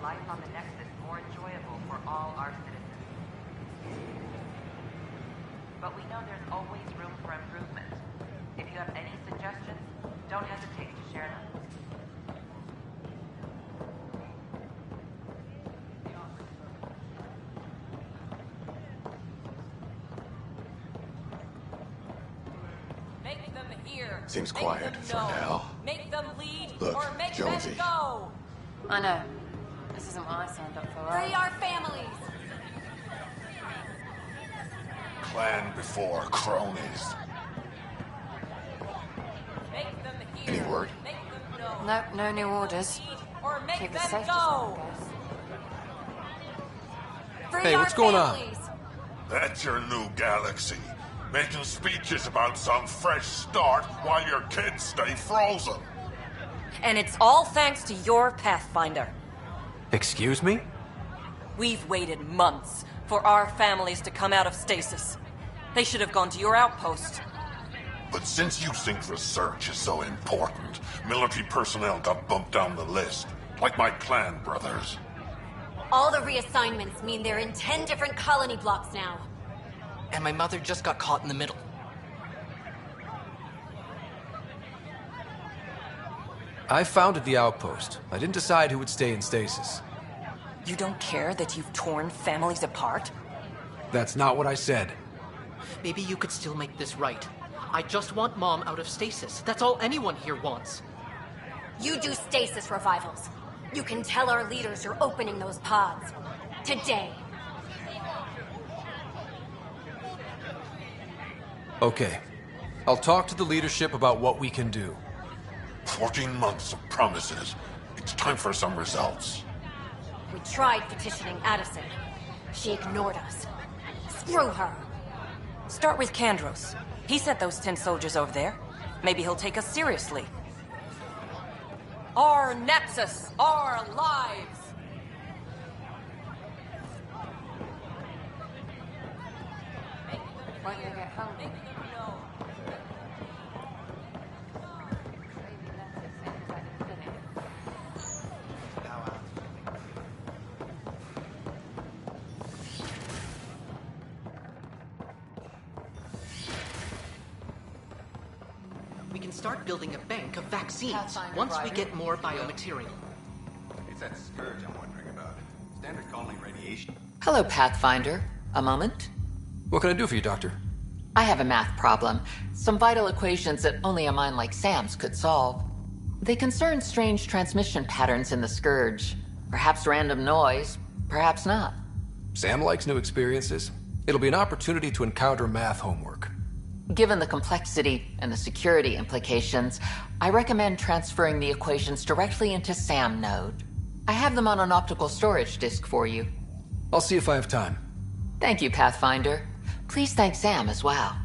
life on the Nexus more enjoyable for all our citizens. But we know there's always room for improvement. If you have any suggestions, don't hesitate to share them. Make them hear. Seems quiet for now. Make them lead. Look, or make Jonesy. them go. I know. This isn't what I signed up for. Free our families. Clan before cronies. Make them hear. Any word? Make them know. Nope, no new orders. Or make Keep the them safety go. zone, I guess. Free Hey, our what's going on? families. That's your new galaxy. Making speeches about some fresh start while your kids stay frozen. And it's all thanks to your Pathfinder. Excuse me? We've waited months for our families to come out of stasis. They should have gone to your outpost. But since you think research is so important, military personnel got bumped down the list. Like my clan brothers. All the reassignments mean they're in 10 different colony blocks now. And my mother just got caught in the middle. I founded the outpost. I didn't decide who would stay in stasis. You don't care that you've torn families apart? That's not what I said. Maybe you could still make this right. I just want Mom out of stasis. That's all anyone here wants. You do stasis revivals. You can tell our leaders you're opening those pods. Today. Okay. I'll talk to the leadership about what we can do. 14 months of promises. It's time for some results. We tried petitioning Addison. She ignored us. Screw her. Start with Kandros. He sent those 10 soldiers over there. Maybe he'll take us seriously. Our Nexus, our lives! Why don't you get home? Make them know. Maybe that's it, same as I did it. We can start building a bank of vaccines Pathfinder once we arriving. get more biomaterial. It's that scourge I'm wondering about. Standard colony radiation. Hello, Pathfinder. A moment? What can I do for you, Doctor? I have a math problem. Some vital equations that only a mind like Sam's could solve. They concern strange transmission patterns in the Scourge. Perhaps random noise, perhaps not. Sam likes new experiences. It'll be an opportunity to encounter math homework. Given the complexity and the security implications, I recommend transferring the equations directly into SAM node. I have them on an optical storage disk for you. I'll see if I have time. Thank you, Pathfinder. Please thank Sam as well.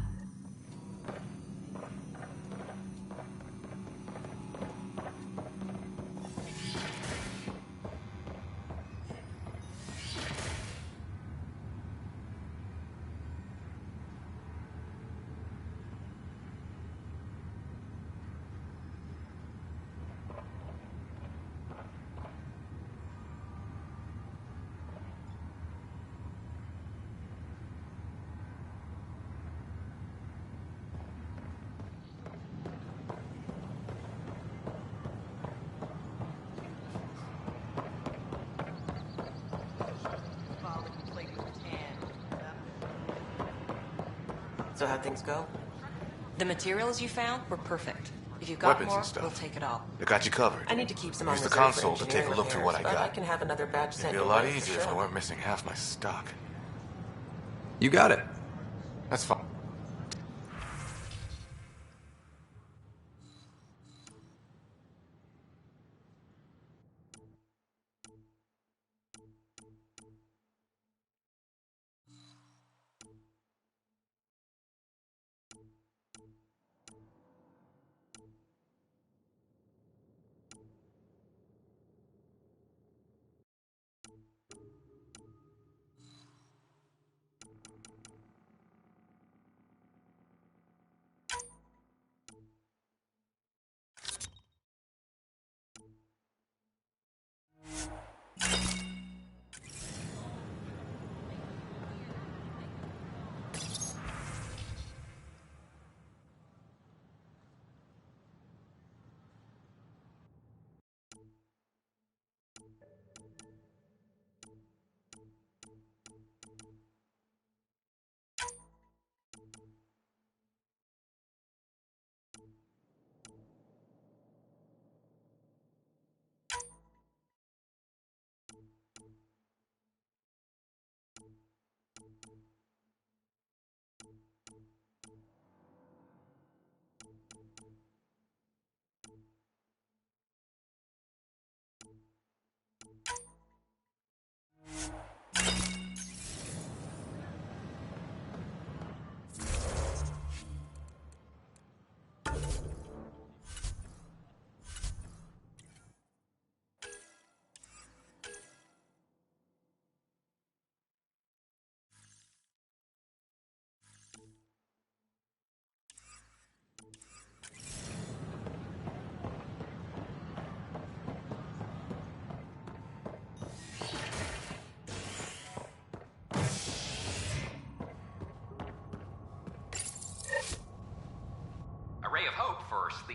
So how'd things go? The materials you found were perfect. If you've got Weapons more, and stuff. we'll take it all. I got you covered. I need to keep some on Use the reserve for console to take a engineering look through what I repairs, but got. I can have another batch It'd sent be a your lot way for easier if I sure. weren't missing half my stock. You got it. That's fine.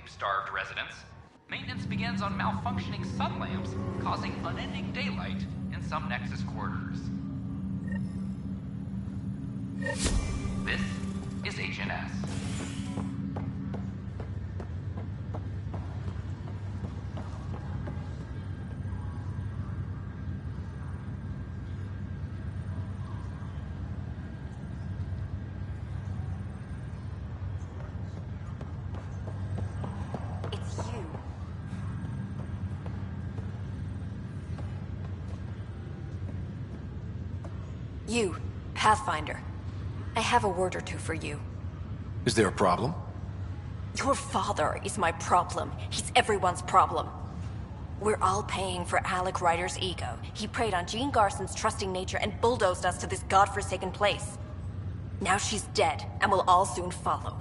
sleep-starved residents, maintenance begins on malfunctioning sun lamps, causing unending daylight in some Nexus quarters. This is HNS. You, Pathfinder. I have a word or two for you. Is there a problem? Your father is my problem. He's everyone's problem. We're all paying for Alec Ryder's ego. He preyed on Jean Garson's trusting nature and bulldozed us to this godforsaken place. Now she's dead, and we'll all soon follow.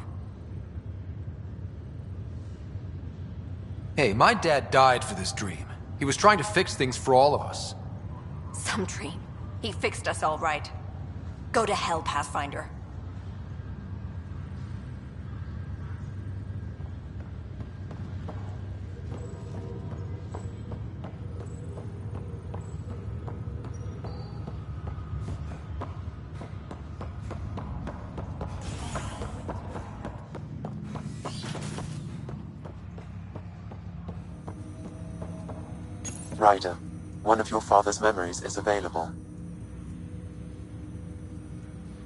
Hey, my dad died for this dream. He was trying to fix things for all of us. Some dream. He fixed us all right. Go to hell, Pathfinder. Ryder, one of your father's memories is available.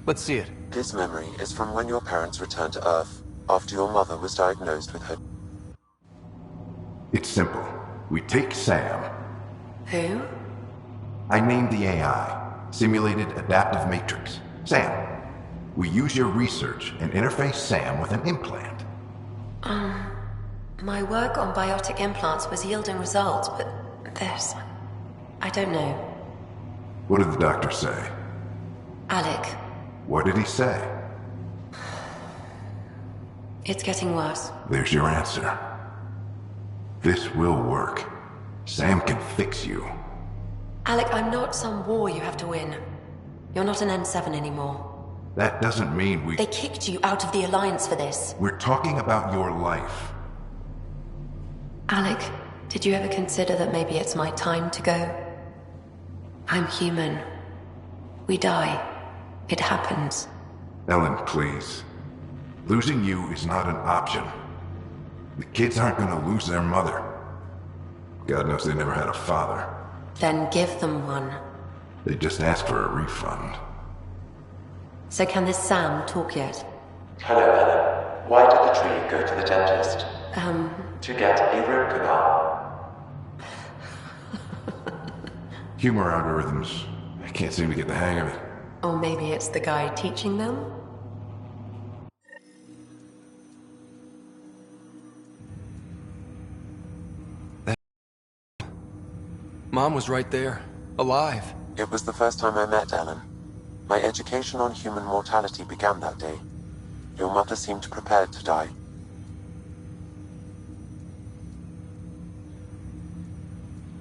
Let's see it. This memory is from when your parents returned to Earth, after your mother was diagnosed with her. It's simple. We take Sam. Who? I named the AI, Simulated Adaptive Matrix. Sam. We use your research and interface Sam with an implant. My work on biotic implants was yielding results, but this... I don't know. What did the doctor say? Alec. What did he say? It's getting worse. There's your answer. This will work. Sam can fix you. Alec, I'm not some war you have to win. You're not an N7 anymore. That doesn't mean we... They kicked you out of the Alliance for this. We're talking about your life. Alec, did you ever consider that maybe it's my time to go? I'm human. We die. It happens. Ellen, please. Losing you is not an option. The kids aren't gonna lose their mother. God knows they never had a father. Then give them one. They just asked for a refund. So can this Sam talk yet? Hello, Ellen. Why did the tree go to the dentist? To get a root canal. Humor algorithms. I can't seem to get the hang of it. Or maybe it's the guy teaching them? Mom was right there, alive. It was the first time I met Ellen. My education on human mortality began that day. Your mother seemed prepared to die.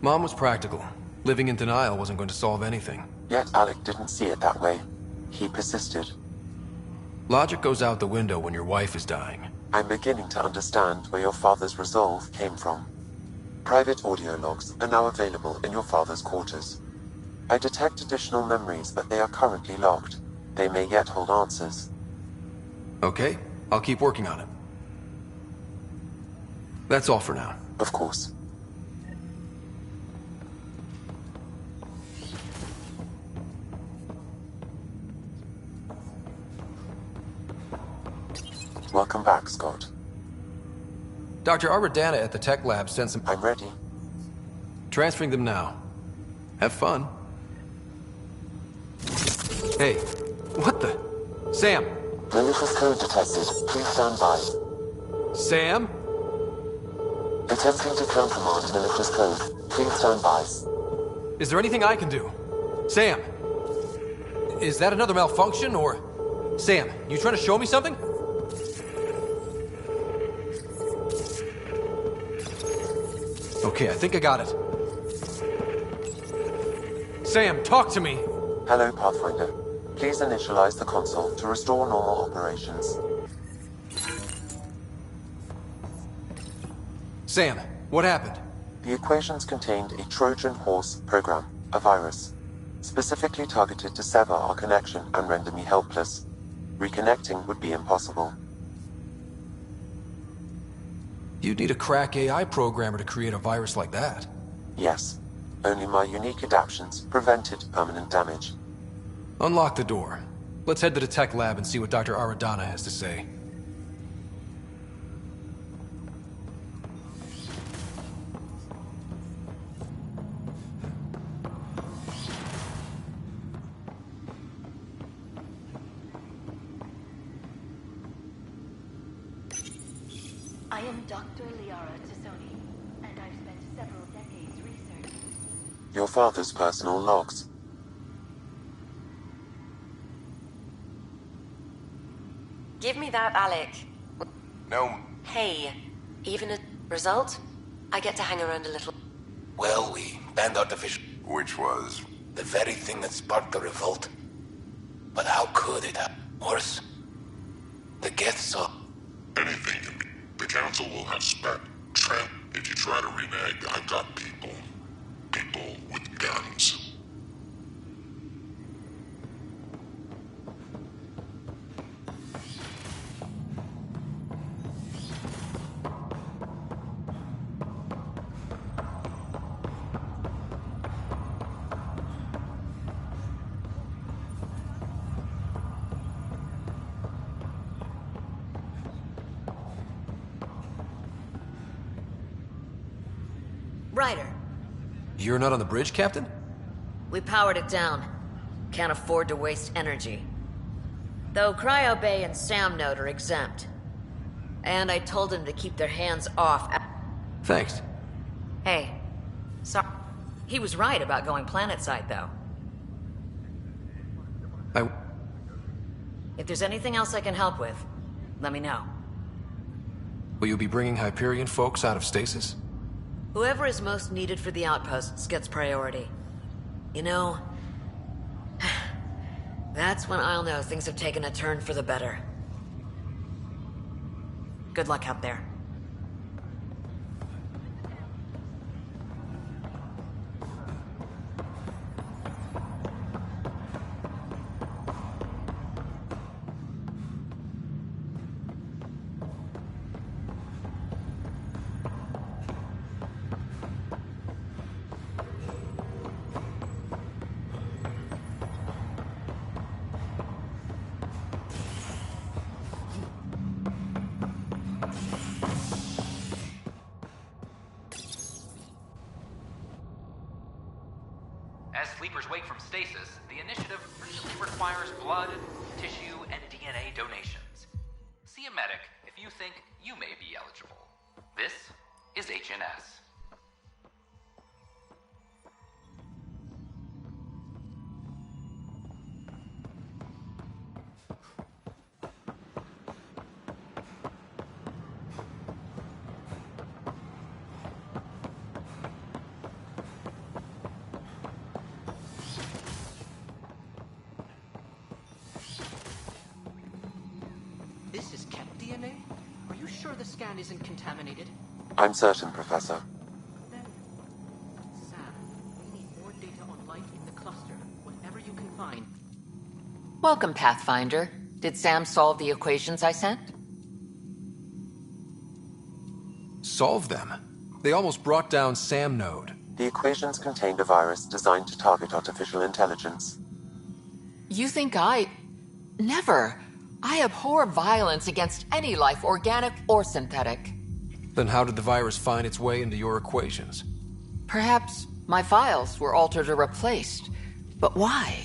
Mom was practical. Living in denial wasn't going to solve anything. Yet Alec didn't see it that way. He persisted. Logic goes out the window when your wife is dying. I'm beginning to understand where your father's resolve came from. Private audio logs are now available in your father's quarters. I detect additional memories, but they are currently logged. They may yet hold answers. Okay, I'll keep working on it. That's all for now. Of course. Welcome back, Scott. Dr. Aradana at the tech lab sent some... I'm ready. Transferring them now. Have fun. Hey, what the... Sam! Malicious code detected. Please stand by. Sam? Attempting to countermand malicious code. Please stand by. Is there anything I can do? Sam! Is that another malfunction, or... Sam, you trying to show me something? Okay, I think I got it. Sam, talk to me! Hello, Pathfinder. Please initialize the console to restore normal operations. Sam, what happened? The equations contained a Trojan horse program, a virus, specifically targeted to sever our connection and render me helpless. Reconnecting would be impossible. You'd need a crack AI programmer to create a virus like that. Yes. Only my unique adaptions prevented permanent damage. Unlock the door. Let's head to the tech lab and see what Dr. Aradana has to say. I am Dr. Liara Tassoni, and I've spent several decades researching. Your father's personal logs. Give me that, Alec. No. Hey, even a result? I get to hang around a little. Well, we banned artificial. Which was? The very thing that sparked the revolt. But how could it have worse? The Geth saw. Anything can be. The Council will have spec. Trent, if you try to renege, I've got people. People with guns. Ryder. You're not on the bridge, Captain? We powered it down. Can't afford to waste energy. Though Cryo Bay and Sam Node are exempt. And I told them to keep their hands off. Thanks. Hey. Sorry. He was right about going planetside, though. If there's anything else I can help with, let me know. Will you be bringing Hyperion folks out of stasis? Whoever is most needed for the outposts gets priority. You know, that's when I'll know things have taken a turn for the better. Good luck out there. As sleepers wake from stasis, the initiative urgently requires blood, tissue, and DNA donations. See a medic if you think you may be eligible. This is HNS. This is Ket DNA? Are you sure the scan isn't contaminated? I'm certain, Professor. Then, Sam, we need more data on life in the cluster, whatever you can find. Welcome, Pathfinder. Did Sam solve the equations I sent? Solve them? They almost brought down Sam Node. The equations contained a virus designed to target artificial intelligence. You think I... Never. I abhor violence against any life, organic or synthetic. Then how did the virus find its way into your equations? Perhaps my files were altered or replaced. But why?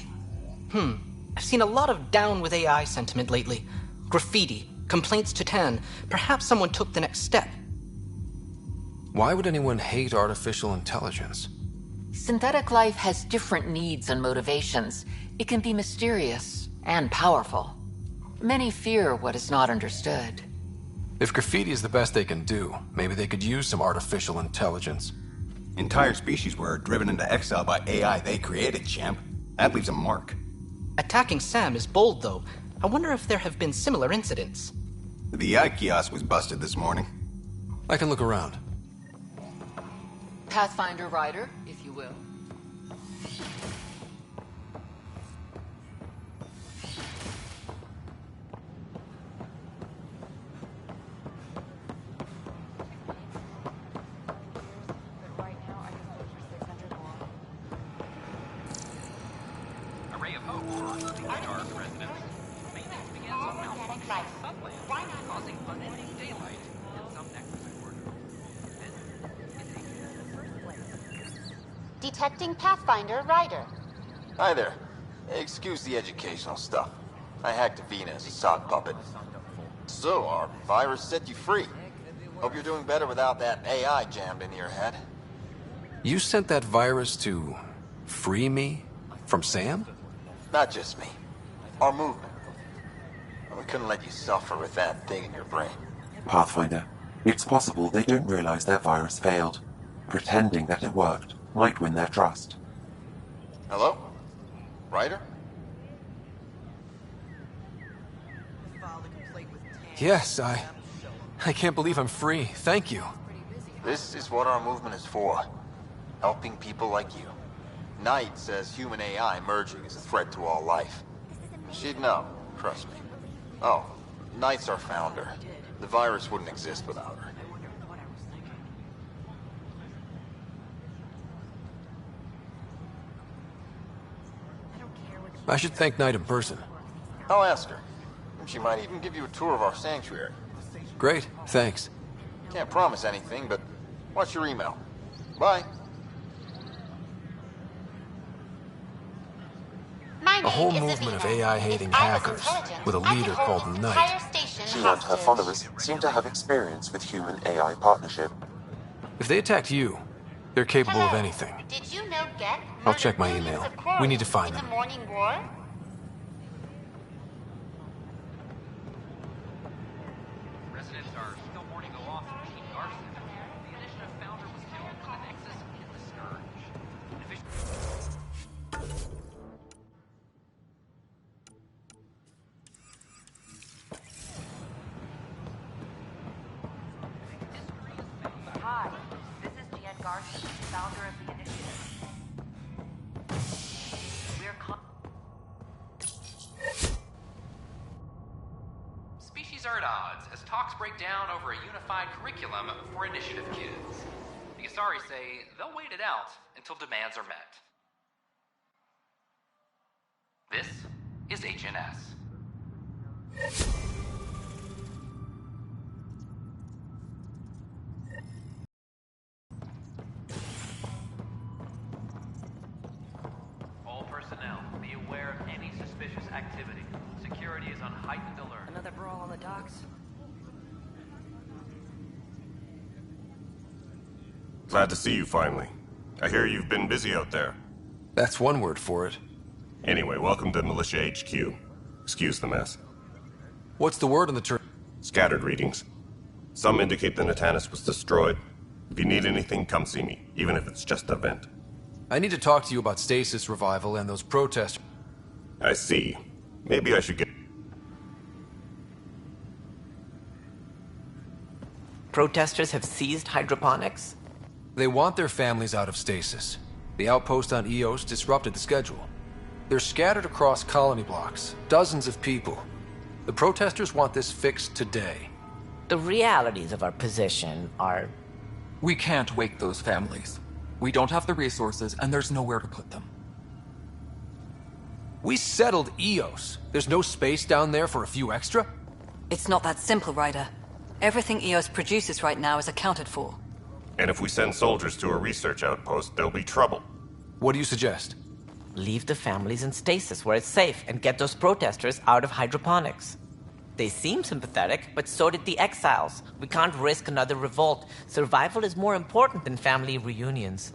I've seen a lot of down with AI sentiment lately. Graffiti, complaints to 10. Perhaps someone took the next step. Why would anyone hate artificial intelligence? Synthetic life has different needs and motivations. It can be mysterious and powerful. Many fear what is not understood. If graffiti is the best they can do, maybe they could use some artificial intelligence. Entire species were driven into exile by AI they created, champ. That leaves a mark. Attacking Sam is bold, though. I wonder if there have been similar incidents. The AI kiosk was busted this morning. I can look around. Pathfinder Rider, if you will. Array of hope for the Dark residents. Maintenance begins on malfunctioning subland, causing unending daylight in some necromantic order. Detecting Pathfinder Rider. Hi there. Excuse the educational stuff. I hacked Avina as a sock puppet. So, our virus set you free. Hope you're doing better without that AI jammed into your head. You sent that virus to free me from Sam? Not just me. Our movement. We couldn't let you suffer with that thing in your brain. Pathfinder, it's possible they don't realize their virus failed. Pretending that it worked might win their trust. Hello? Ryder? Yes, I can't believe I'm free. Thank you. This is what our movement is for. Helping people like you. Knight says human AI merging is a threat to all life. She'd know, trust me. Oh, Knight's our founder. The virus wouldn't exist without her. I should thank Knight in person. I'll ask her. She might even give you a tour of our sanctuary. Great, thanks. Can't promise anything, but what's your email? Bye. A whole movement of AI-hating hackers with a leader called Knight. She and her followers seem to have experience with human-AI partnership. If they attacked you, they're capable of anything. Did you know Get? I'll check my email. We need to find them. The morning war? Residents are still mourning the loss of Gene Garson. The Initiative founder was killed when the Nexus hit the Scourge. Hi, this is Jan Garson, founder of the Initiative. Species are at odds as talks break down over a unified curriculum for Initiative kids. The Asari say they'll wait it out until demands are met. This is HNS. All personnel, be aware of any suspicious activity. Security is on heightened alert. Another brawl on the docks? Glad to see you finally. I hear you've been busy out there. That's one word for it. Anyway, welcome to Militia HQ. Excuse the mess. What's the word on the turn? Scattered readings. Some indicate the Natanus was destroyed. If you need anything, come see me, even if it's just a vent. I need to talk to you about stasis revival and those protests. I see. Maybe I should get... Protesters have seized hydroponics? They want their families out of stasis. The outpost on Eos disrupted the schedule. They're scattered across colony blocks, dozens of people. The protesters want this fixed today. The realities of our position are... We can't wake those families. We don't have the resources, and there's nowhere to put them. We settled Eos. There's no space down there for a few extra? It's not that simple, Ryder. Everything Eos produces right now is accounted for. And if we send soldiers to a research outpost, there'll be trouble. What do you suggest? Leave the families in stasis where it's safe and get those protesters out of hydroponics. They seem sympathetic, but so did the exiles. We can't risk another revolt. Survival is more important than family reunions.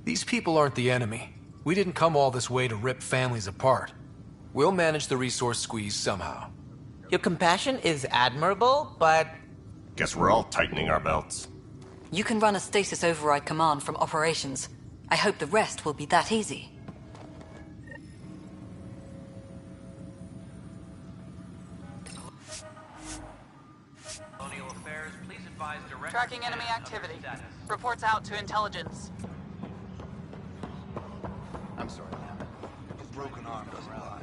These people aren't the enemy. We didn't come all this way to rip families apart. We'll manage the resource squeeze somehow. Your compassion is admirable, but... Guess we're all tightening our belts. You can run a stasis override command from operations. I hope the rest will be that easy. Tracking enemy activity. Reports out to intelligence. I'm sorry, ma'am. A broken arm doesn't lie.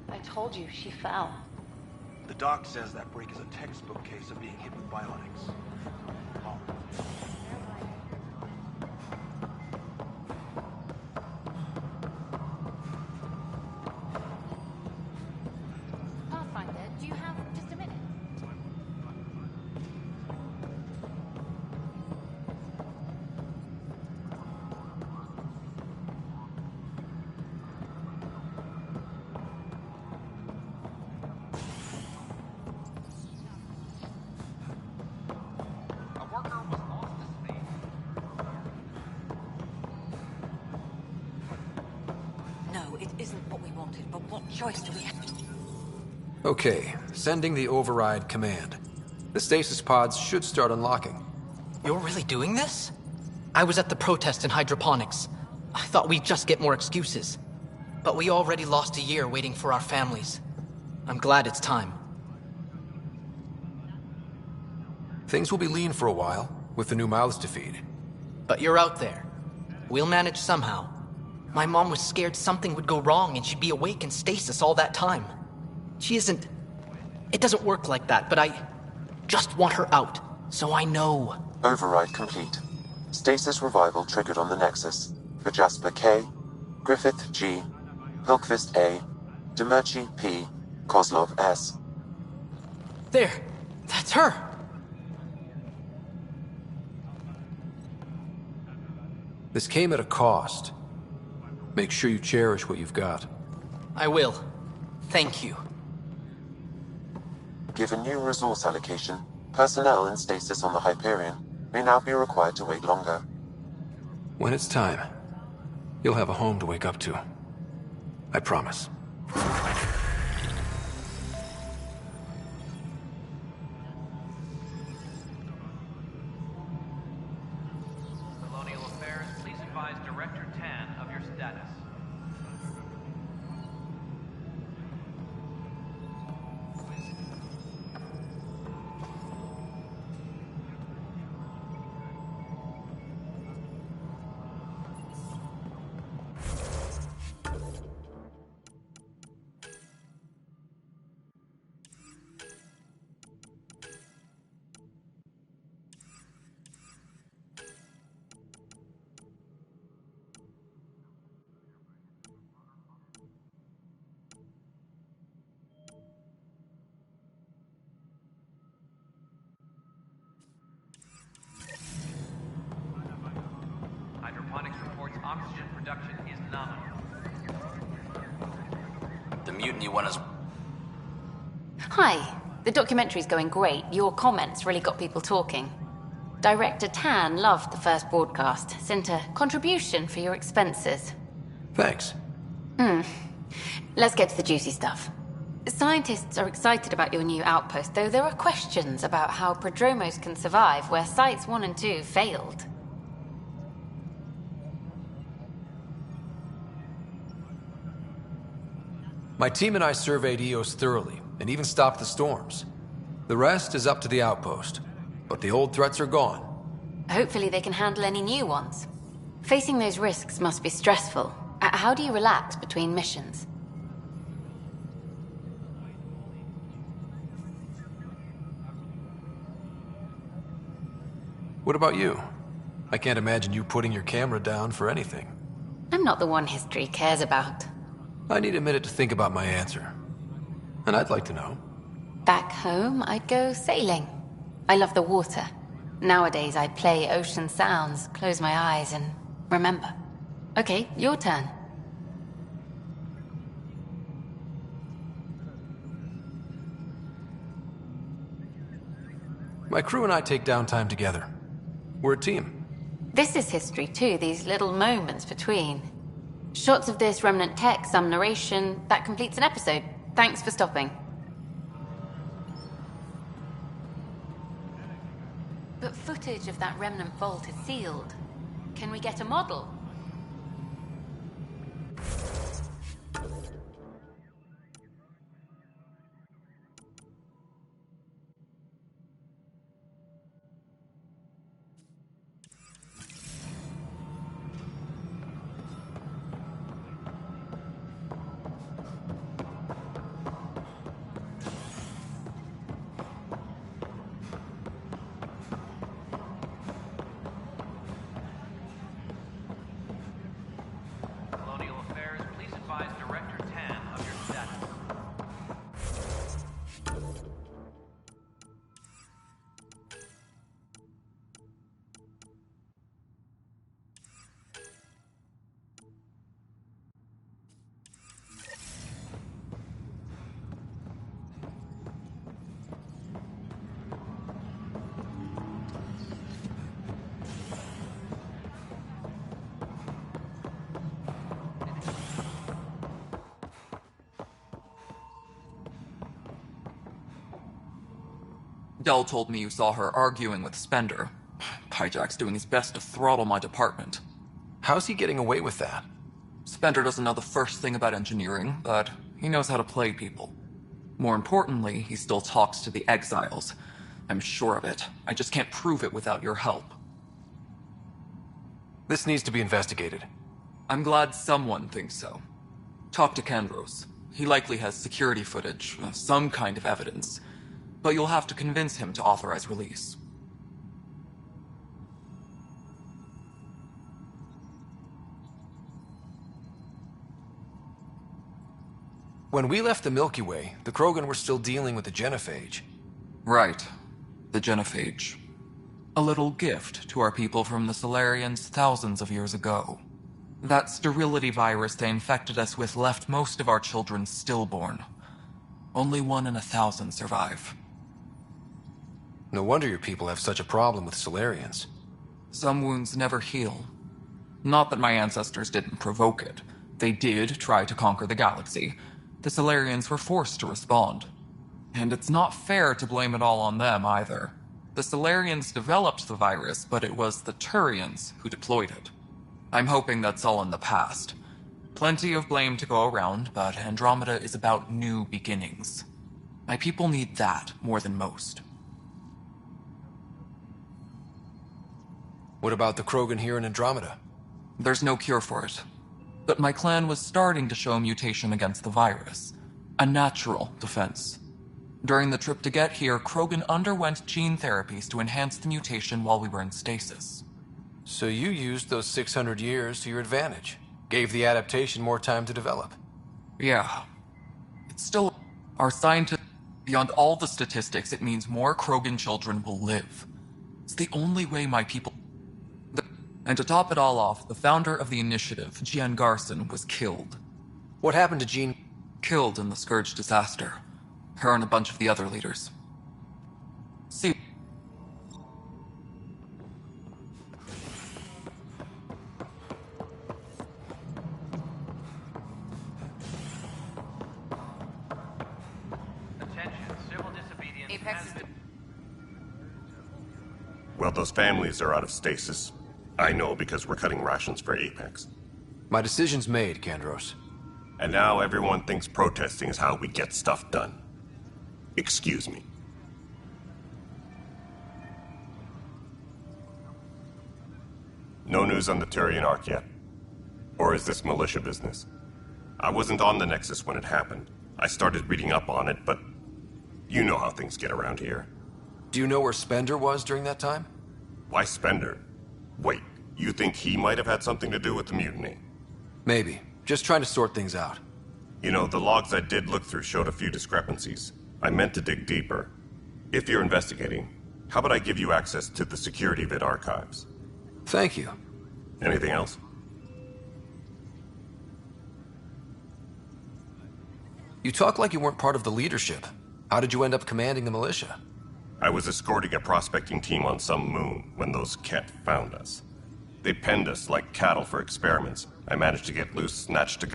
I told you, she fell. The doc says that break is a textbook case of being hit with bionics. Oh. Pathfinder, do you have just a minute? No, it isn't what we wanted, but what choice do we have? Okay, sending the override command. The stasis pods should start unlocking. You're really doing this? I was at the protest in hydroponics. I thought we'd just get more excuses. But we already lost a year waiting for our families. I'm glad it's time. Things will be lean for a while, with the new mouths to feed. But you're out there. We'll manage somehow. My mom was scared something would go wrong and she'd be awake in stasis all that time. She isn't... It doesn't work like that, but I just want her out, so I know. Override complete. Stasis revival triggered on the Nexus. For Jasper K, Griffith G, Hilkvist A, Demerchi P, Kozlov S. There! That's her! This came at a cost. Make sure you cherish what you've got. I will. Thank you. Given new resource allocation, personnel in stasis on the Hyperion may now be required to wait longer. When it's time, you'll have a home to wake up to. I promise. Colonial Affairs, please advise Director Tan of your status. Hydroponics reports oxygen production is nominal. The mutiny one is... Hi. The documentary's going great. Your comments really got people talking. Director Tan loved the first broadcast. Sent a contribution for your expenses. Thanks. Let's get to the juicy stuff. Scientists are excited about your new outpost, though there are questions about how prodromos can survive where Sites 1 and 2 failed. My team and I surveyed Eos thoroughly, and even stopped the storms. The rest is up to the outpost, but the old threats are gone. Hopefully they can handle any new ones. Facing those risks must be stressful. How do you relax between missions? What about you? I can't imagine you putting your camera down for anything. I'm not the one history cares about. I need a minute to think about my answer. And I'd like to know. Back home, I'd go sailing. I love the water. Nowadays, I play ocean sounds, close my eyes, and remember. Okay, your turn. My crew and I take downtime together. We're a team. This is history too, these little moments between. Shots of this remnant tech, some narration. That completes an episode. Thanks for stopping. But footage of that remnant vault is sealed. Can we get a model? Dell told me you saw her arguing with Spender. Hijack's doing his best to throttle my department. How's he getting away with that? Spender doesn't know the first thing about engineering, but he knows how to play people. More importantly, he still talks to the exiles. I'm sure of it. I just can't prove it without your help. This needs to be investigated. I'm glad someone thinks so. Talk to Kandros. He likely has security footage, some kind of evidence. But you'll have to convince him to authorize release. When we left the Milky Way, the Krogan were still dealing with the genophage. Right. The genophage. A little gift to our people from the Solarians thousands of years ago. That sterility virus they infected us with left most of our children stillborn. Only 1 in 1,000 survive. No wonder your people have such a problem with Solarians. Some wounds never heal. Not that my ancestors didn't provoke it. They did try to conquer the galaxy. The Solarians were forced to respond. And it's not fair to blame it all on them, either. The Solarians developed the virus, but it was the Turians who deployed it. I'm hoping that's all in the past. Plenty of blame to go around, but Andromeda is about new beginnings. My people need that more than most. What about the Krogan here in Andromeda? There's no cure for it. But my clan was starting to show mutation against the virus. A natural defense. During the trip to get here, Krogan underwent gene therapies to enhance the mutation while we were in stasis. So you used those 600 years to your advantage. Gave the adaptation more time to develop. Yeah. It's still... Our scientists... Beyond all the statistics, it means more Krogan children will live. It's the only way my people... And to top it all off, the founder of the initiative, Jean Garson, was killed. What happened to Jean? Killed in the Scourge disaster. Her and a bunch of the other leaders. See... Well, those families are out of stasis. I know because we're cutting rations for Apex. My decision's made, Kandros. And now everyone thinks protesting is how we get stuff done. Excuse me. No news on the Turian Ark yet? Or is this militia business? I wasn't on the Nexus when it happened. I started reading up on it, but you know how things get around here. Do you know where Spender was during that time? Why Spender? Wait, you think he might have had something to do with the mutiny? Maybe. Just trying to sort things out. You know, the logs I did look through showed a few discrepancies. I meant to dig deeper. If you're investigating, how about I give you access to the security vid archives? Thank you. Anything else? You talk like you weren't part of the leadership. How did you end up commanding the militia? I was escorting a prospecting team on some moon when those Ket found us. They penned us like cattle for experiments. I managed to get loose, snatched to...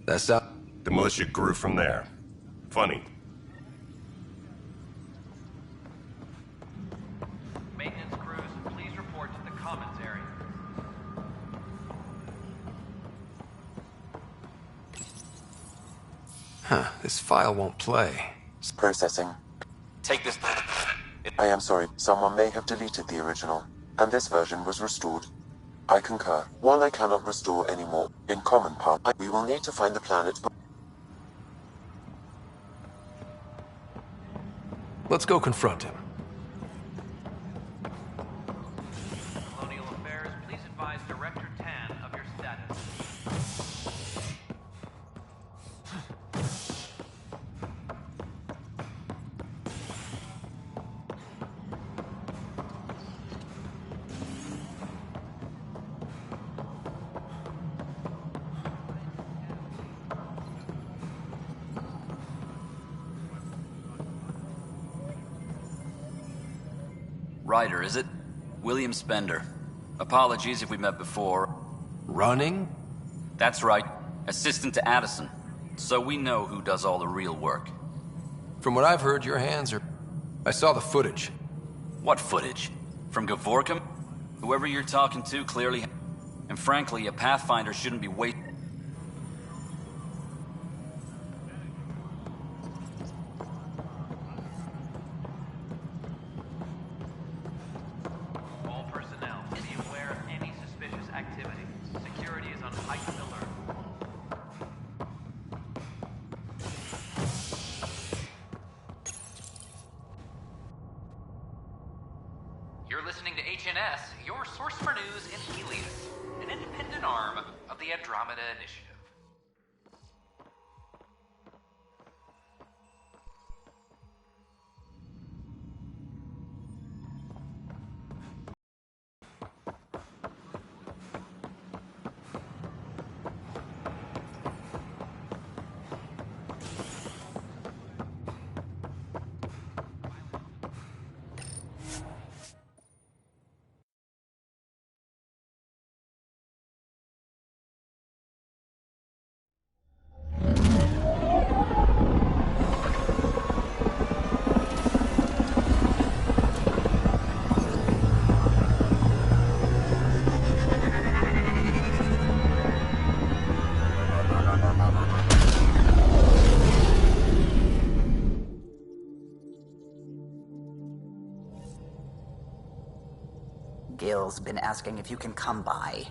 That's up. The militia grew from there. Funny. Maintenance crews, please report to the commons area. Huh, this file won't play. Processing. Take this. I am sorry, someone may have deleted the original, and this version was restored. I concur. While I cannot restore any more, in common part, we will need to find the planet. Let's go confront him. Colonial Affairs, please advise Director Tan of your status. Ryder, is it? William Spender. Apologies if we met before. Running? That's right. Assistant to Addison. So we know who does all the real work. From what I've heard, your hands are... I saw the footage. What footage? From Gavorkum? Whoever you're talking to clearly... And frankly, a Pathfinder shouldn't be waiting. All personnel, be aware of any suspicious activity. Security is on heightened alert. You're listening to HNS, your source for news in Helios, an independent arm of the Andromeda Initiative. Gil's been asking if you can come by.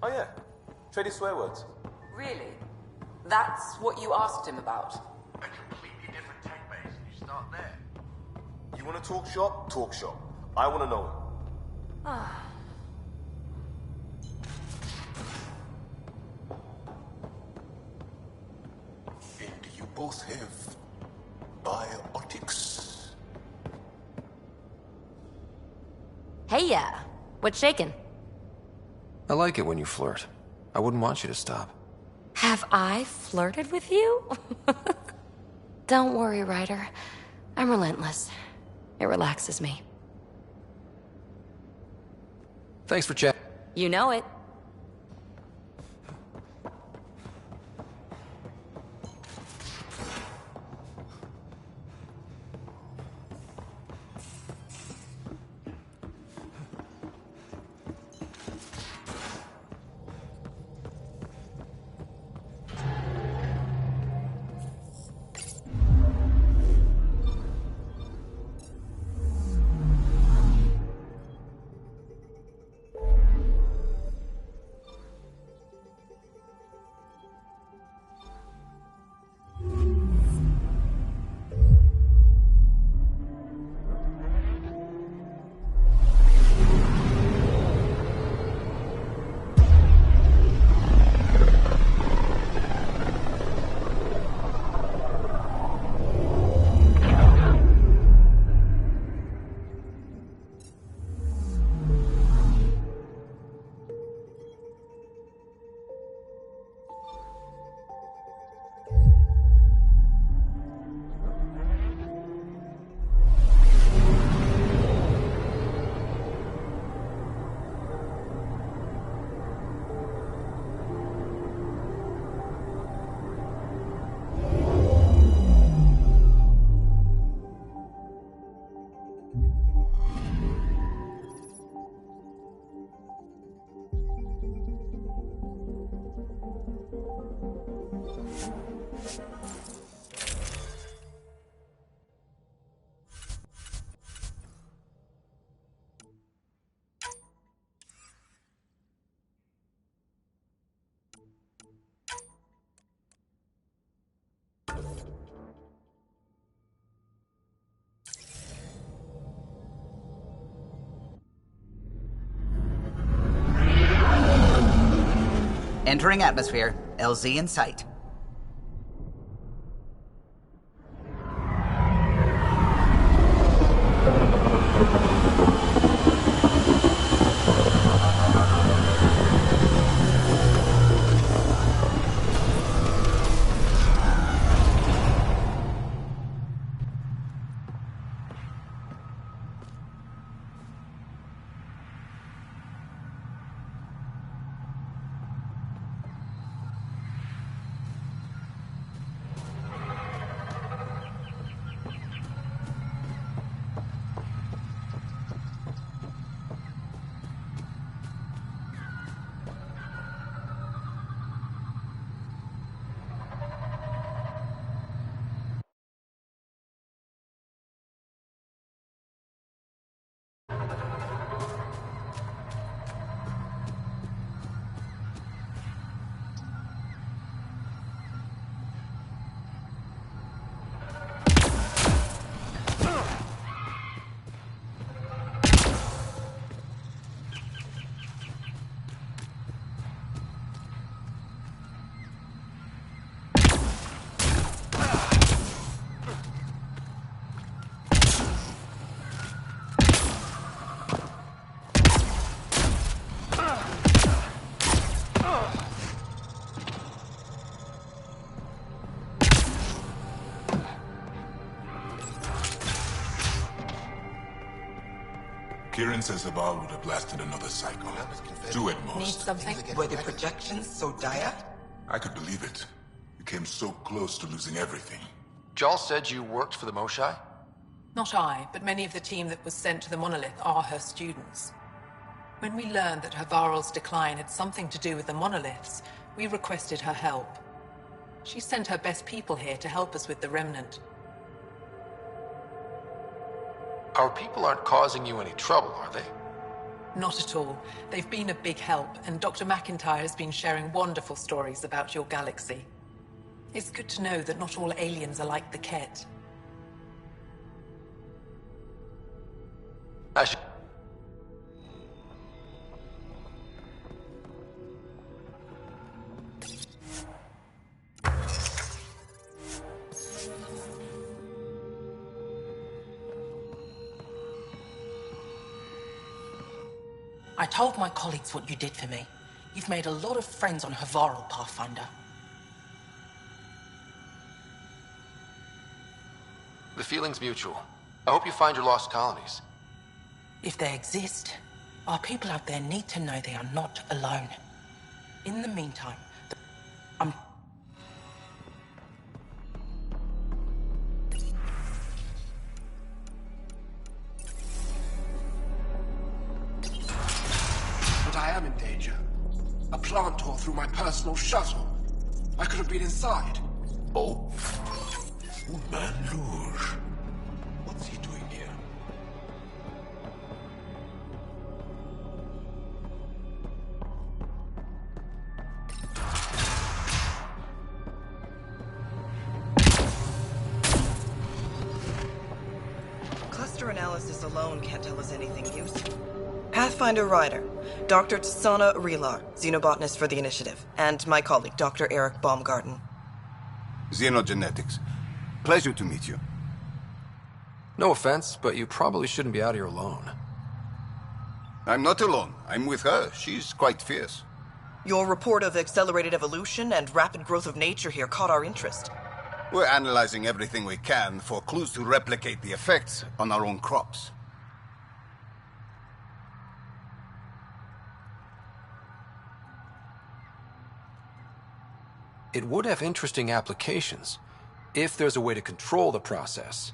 Oh yeah, trading swear words. Really? That's what you asked him about? A completely different tech base, and you start there. You want to talk shop? Talk shop. I want to know it. Ah. And you both have biotics. Hey, yeah. What's shaking? I like it when you flirt. I wouldn't want you to stop. Have I flirted with you? Don't worry, Ryder. I'm relentless. It relaxes me. Thanks for chatting. You know it. Entering atmosphere. LZ in sight. Kieran says Zaval would have blasted another cycle. Two at most. Need something? Were the projections so dire? I could believe it. We came so close to losing everything. Jal said you worked for the Moshai? Not I, but many of the team that was sent to the monolith are her students. When we learned that Havarl's decline had something to do with the monoliths, we requested her help. She sent her best people here to help us with the remnant. Our people aren't causing you any trouble, are they? Not at all. They've been a big help, and Dr. McIntyre has been sharing wonderful stories about your galaxy. It's good to know that not all aliens are like the Ket. I told my colleagues what you did for me. You've made a lot of friends on Havarl, Pathfinder. The feeling's mutual. I hope you find your lost colonies. If they exist, our people out there need to know they are not alone. In the meantime, I'm... But I am in danger. A plant tore through my personal shuttle. I could have been inside. Oh? Man Rouge. What's he doing here? Cluster analysis alone can't tell us anything useful. Pathfinder Ryder, Dr. Tsana Relar, xenobotanist for the Initiative, and my colleague, Dr. Eric Baumgarten. Xenogenetics. Pleasure to meet you. No offense, but you probably shouldn't be out here alone. I'm not alone. I'm with her. She's quite fierce. Your report of accelerated evolution and rapid growth of nature here caught our interest. We're analyzing everything we can for clues to replicate the effects on our own crops. It would have interesting applications, if there's a way to control the process.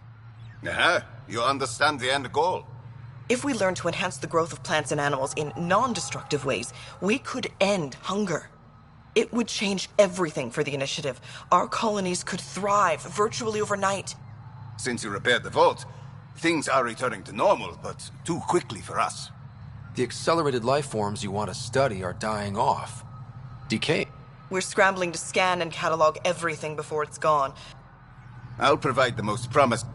Aha, you understand the end goal. If we learn to enhance the growth of plants and animals in non-destructive ways, we could end hunger. It would change everything for the Initiative. Our colonies could thrive virtually overnight. Since you repaired the vault, things are returning to normal, but too quickly for us. The accelerated life forms you want to study are dying off. Decay. We're scrambling to scan and catalog everything before it's gone. I'll provide the most promised...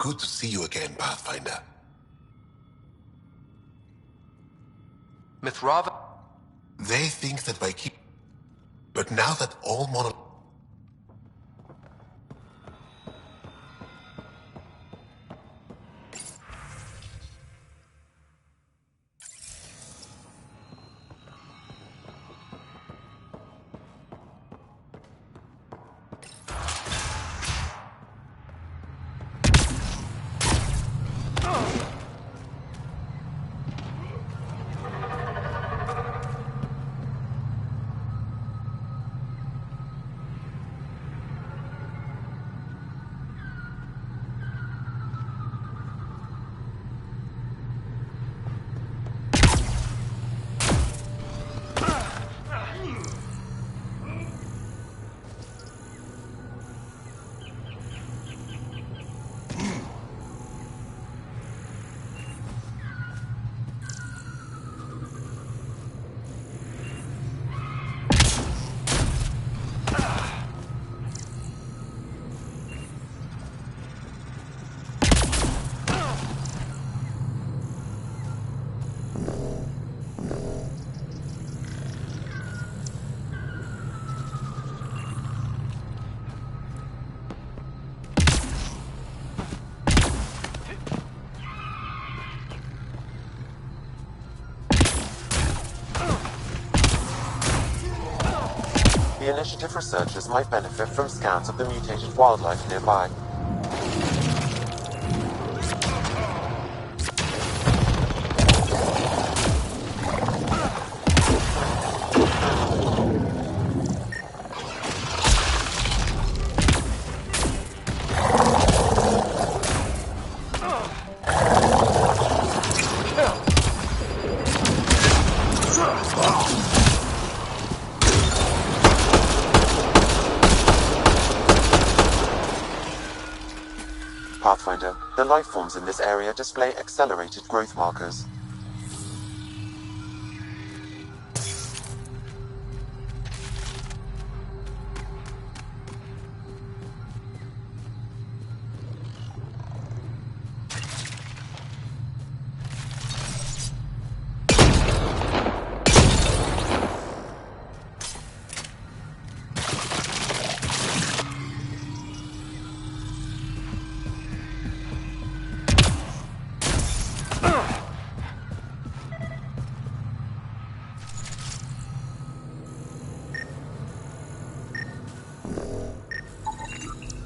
Good to see you again, Pathfinder. Mithrava? They think that by keep... But now that all monoliths... The Initiative researchers might benefit from scans of the mutated wildlife nearby. Pathfinder, the life forms in this area display accelerated growth markers.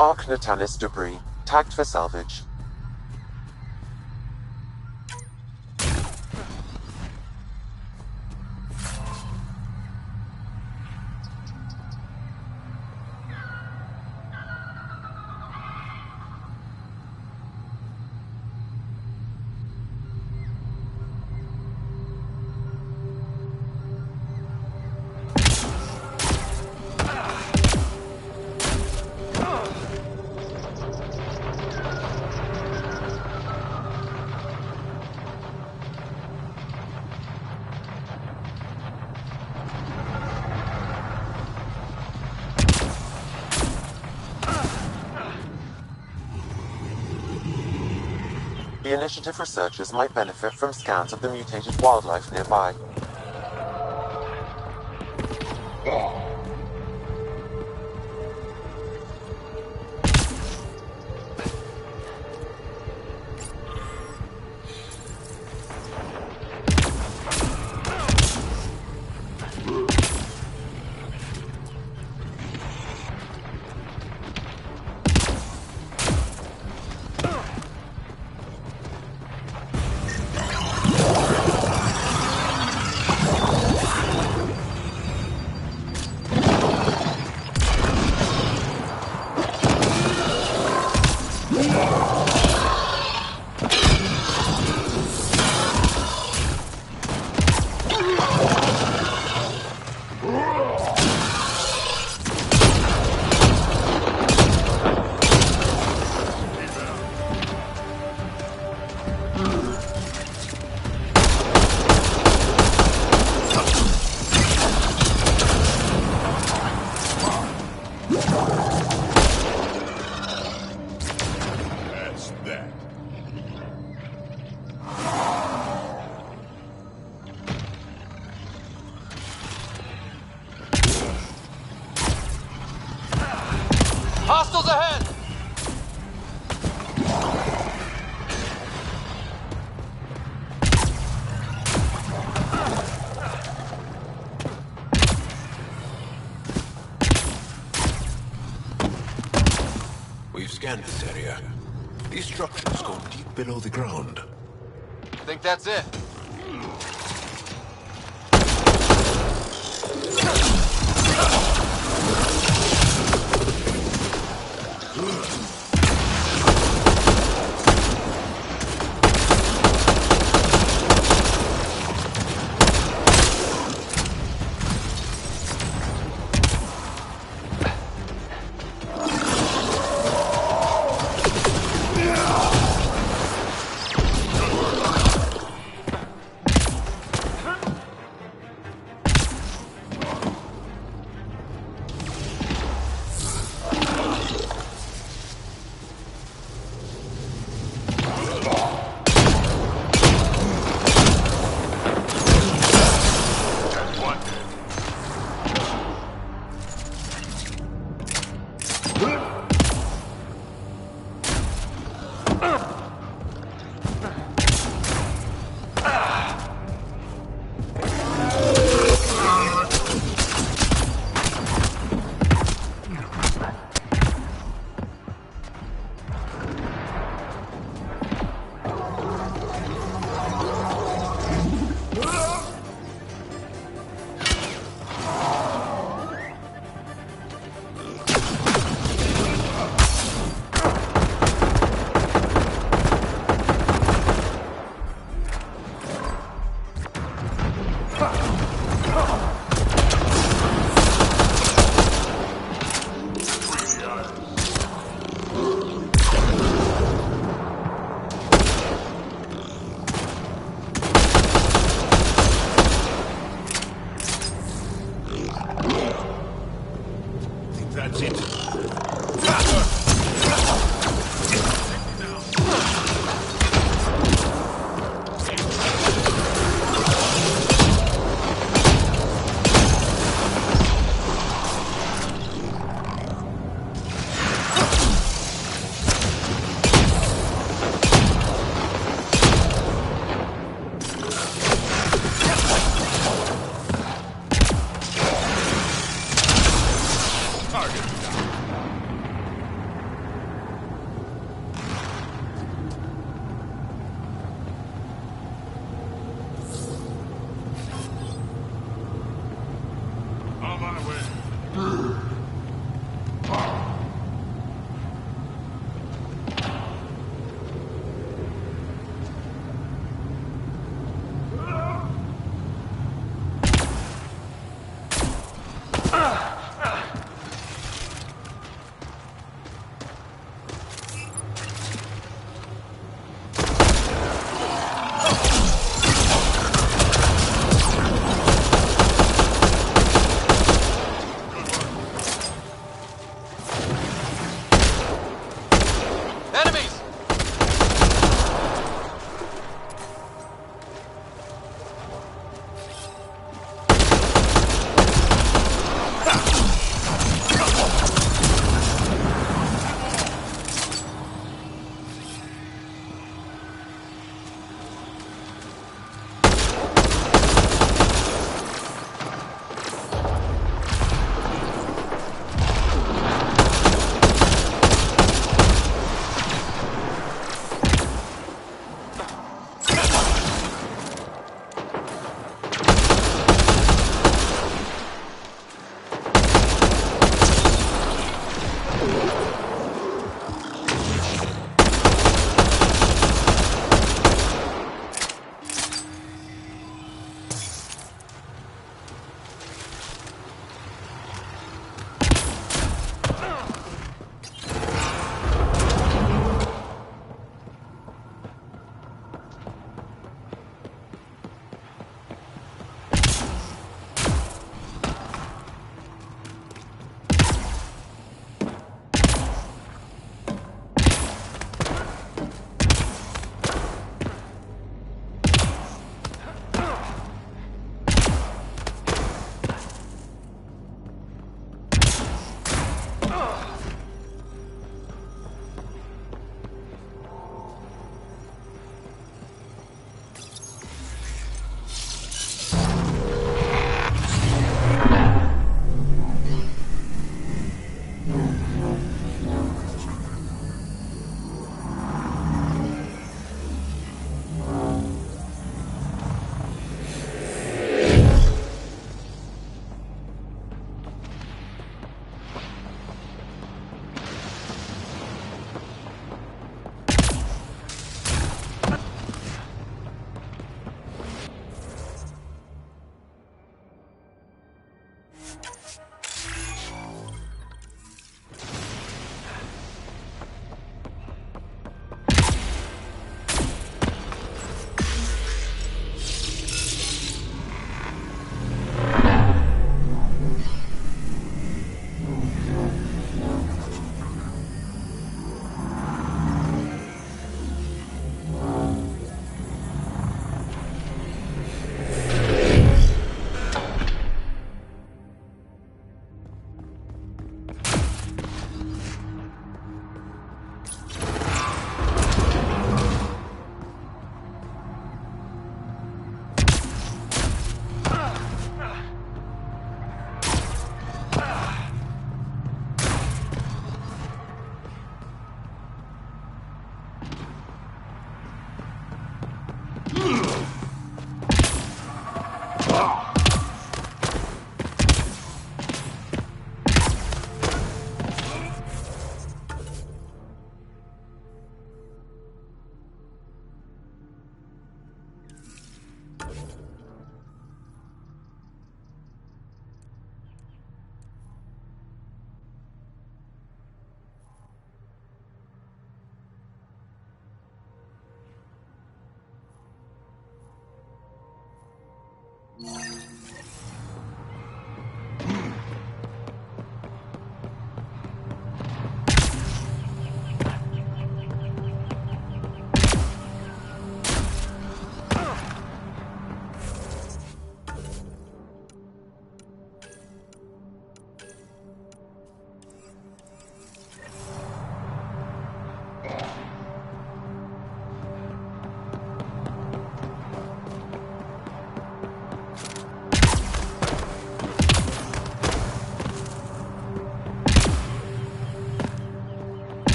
Arc Natalis debris, tagged for salvage. The Initiative researchers might benefit from scans of the mutated wildlife nearby. Hostiles ahead! We've scanned this area. These structures go deep below the ground. I think that's it.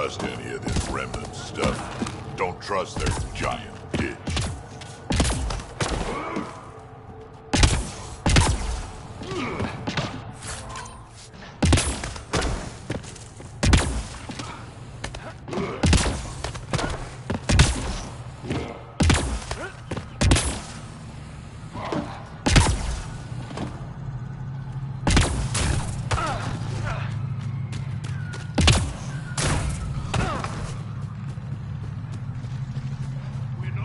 trust any of this remnant stuff. Don't trust their giant pitch. We're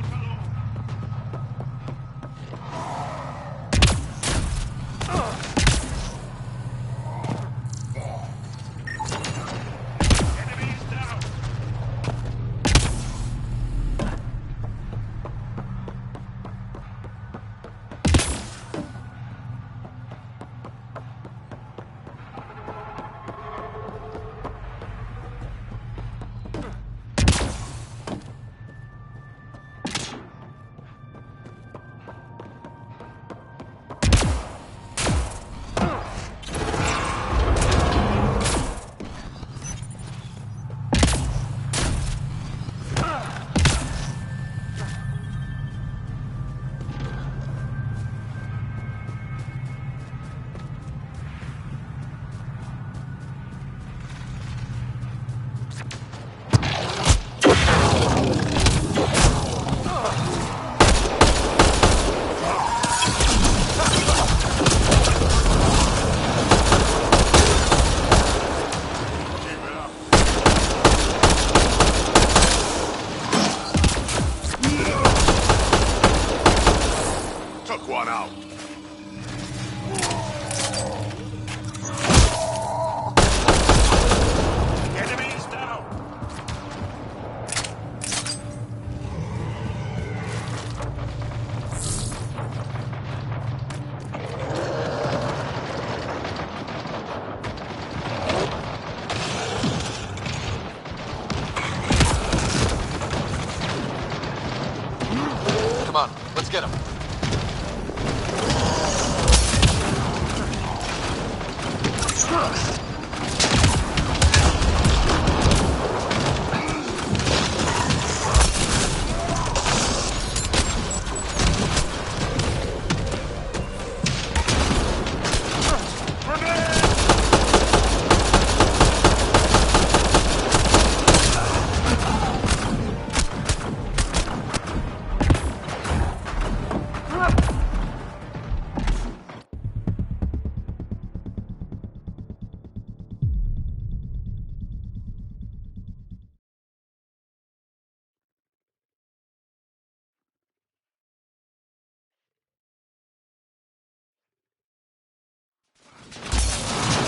get him.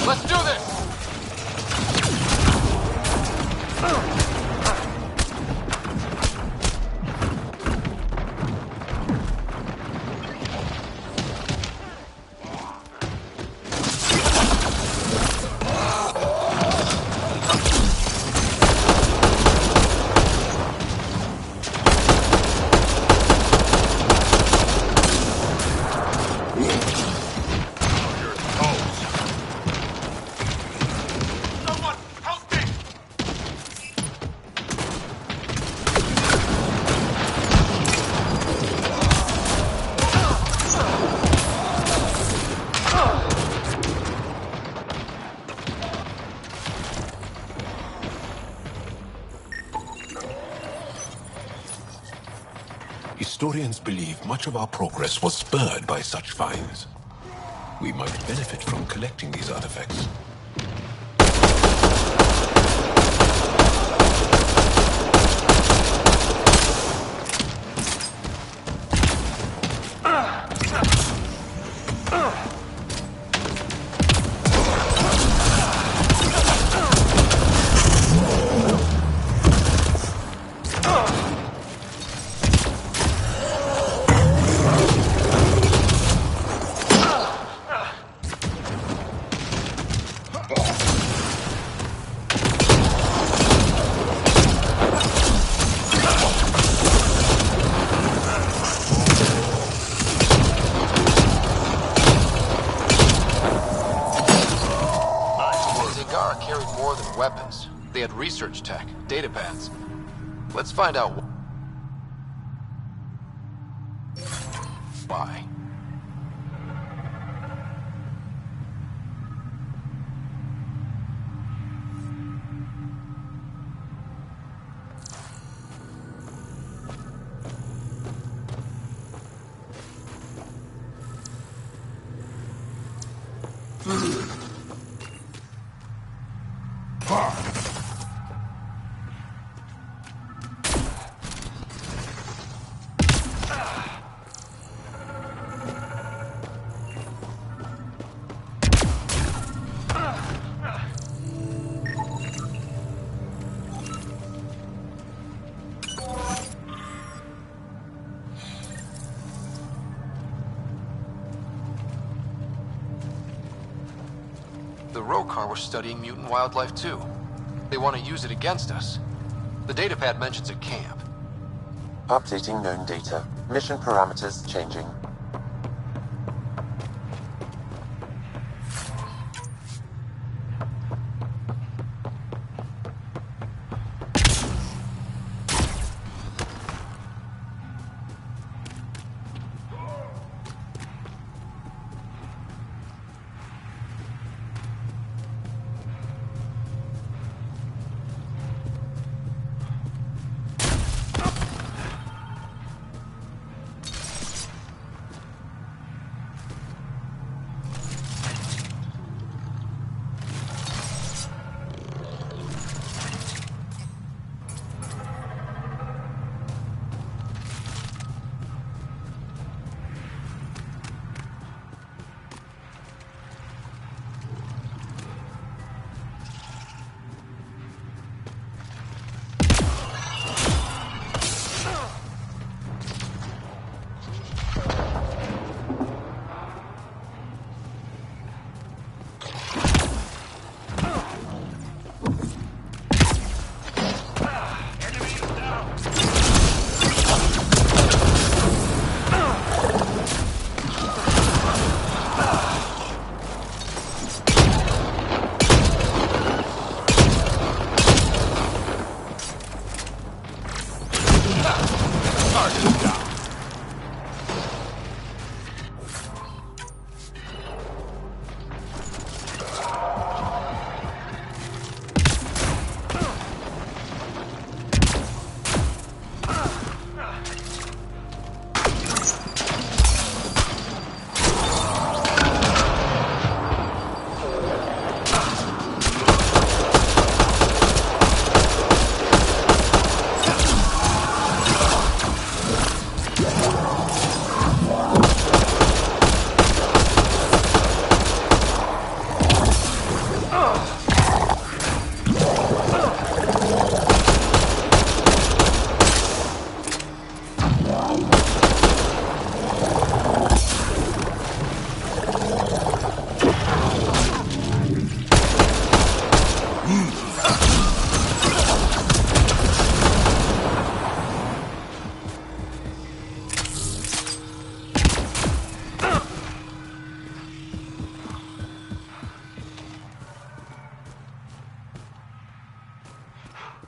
Let's do this! Historians believe much of our progress was spurred by such finds. We might benefit from collecting these artifacts. Weapons. They had research tech, data pads. Let's find out why. The Rokar were studying mutant wildlife too. They want to use it against us. The datapad mentions a camp. Updating known data. Mission parameters changing.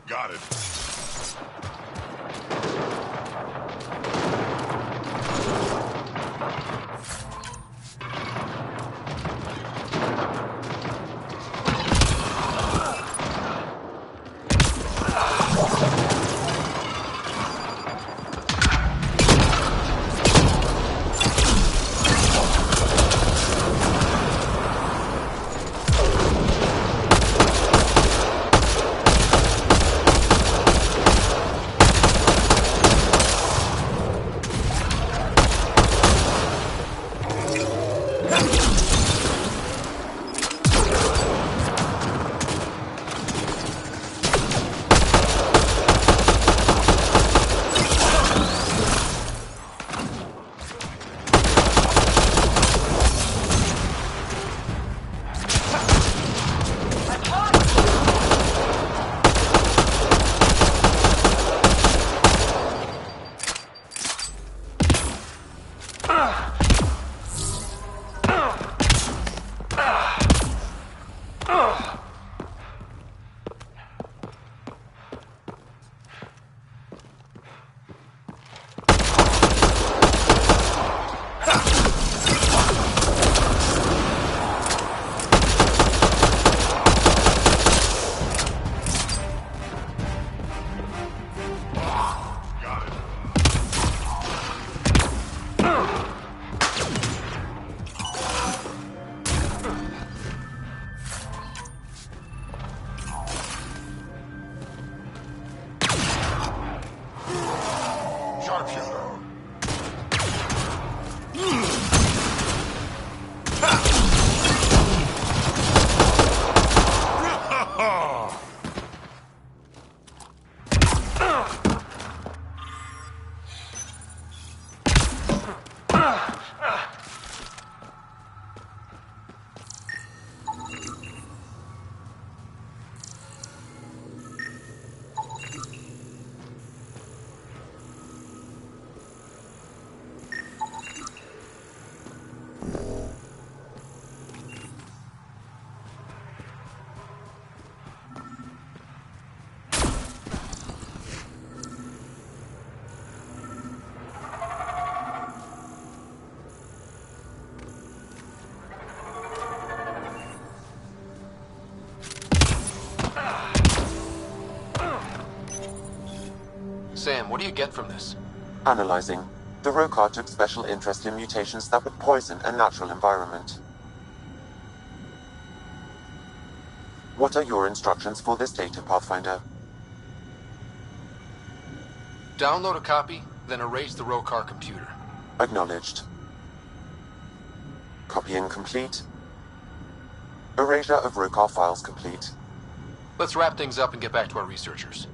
Got it. Sam, what do you get from this? Analyzing. The Rokar took special interest in mutations that would poison a natural environment. What are your instructions for this data, Pathfinder? Download a copy, then erase the Rokar computer. Acknowledged. Copying complete. Erasure of Rokar files complete. Let's wrap things up and get back to our researchers.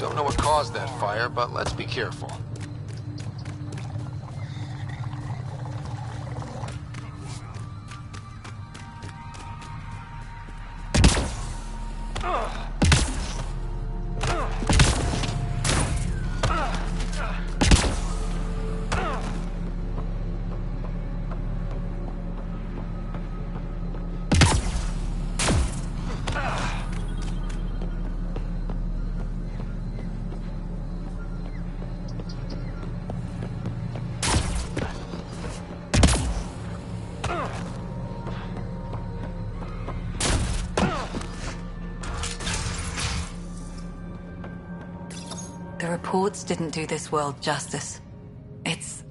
Don't know what caused that fire, but let's be careful. The reports didn't do this world justice. It's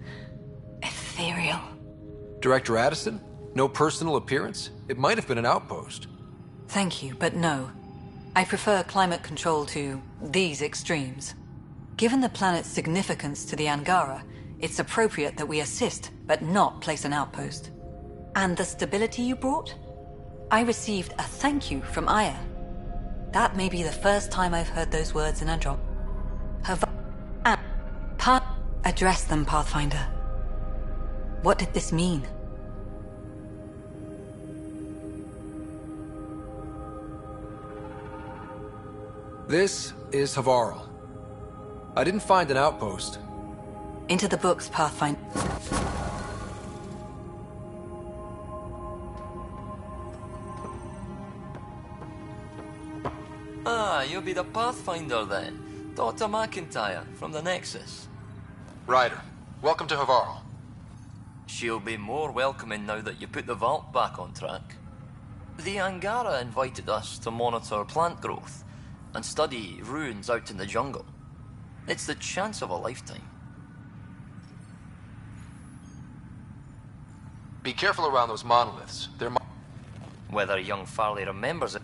ethereal. Director Addison? No personal appearance? It might have been an outpost. Thank you, but no. I prefer climate control to these extremes. Given the planet's significance to the Angara, it's appropriate that we assist, but not place an outpost. And the stability you brought? I received a thank you from Aya. That may be the first time I've heard those words in Andromeda. Address them, Pathfinder. What did this mean? This is Havarl. I didn't find an outpost. Into the books, Pathfinder. Ah, you'll be the Pathfinder then. Dr. McIntyre, from the Nexus. Ryder, welcome to Havarl. She'll be more welcoming now that you put the vault back on track. The Angara invited us to monitor plant growth and study ruins out in the jungle. It's the chance of a lifetime. Be careful around those monoliths. They're Whether young Farley remembers it.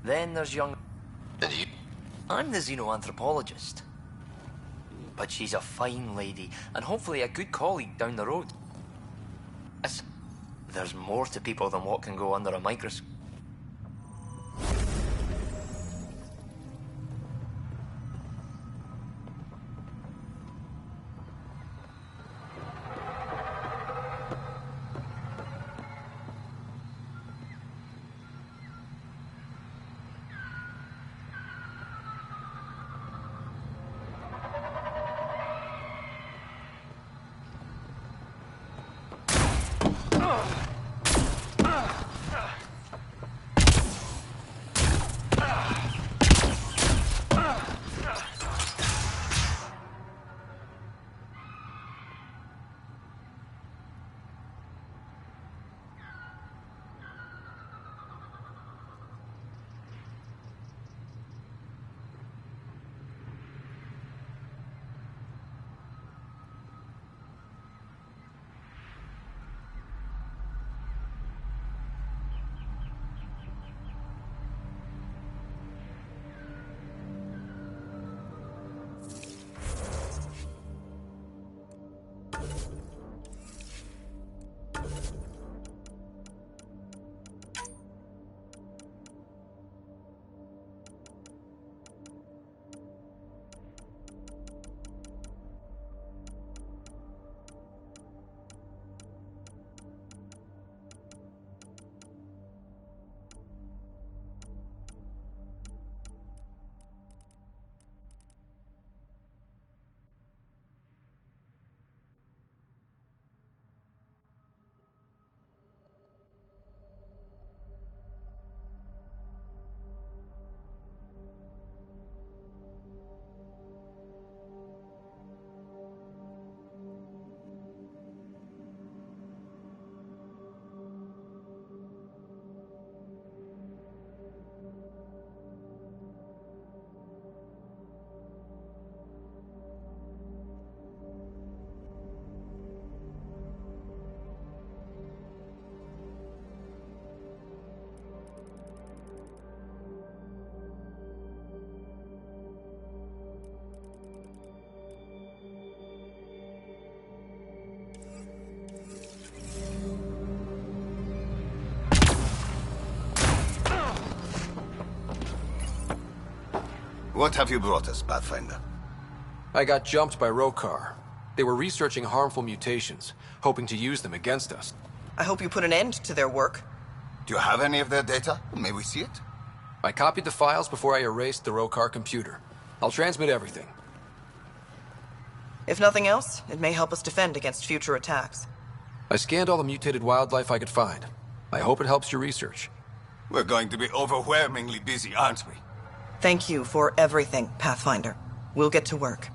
Then there's young... And you? I'm the xenoanthropologist. But she's a fine lady, and hopefully a good colleague down the road. There's more to people than what can go under a microscope. What have you brought us, Pathfinder? I got jumped by Rokar. They were researching harmful mutations, hoping to use them against us. I hope you put an end to their work. Do you have any of their data? May we see it? I copied the files before I erased the Rokar computer. I'll transmit everything. If nothing else, it may help us defend against future attacks. I scanned all the mutated wildlife I could find. I hope it helps your research. We're going to be overwhelmingly busy, aren't we? Thank you for everything, Pathfinder. We'll get to work.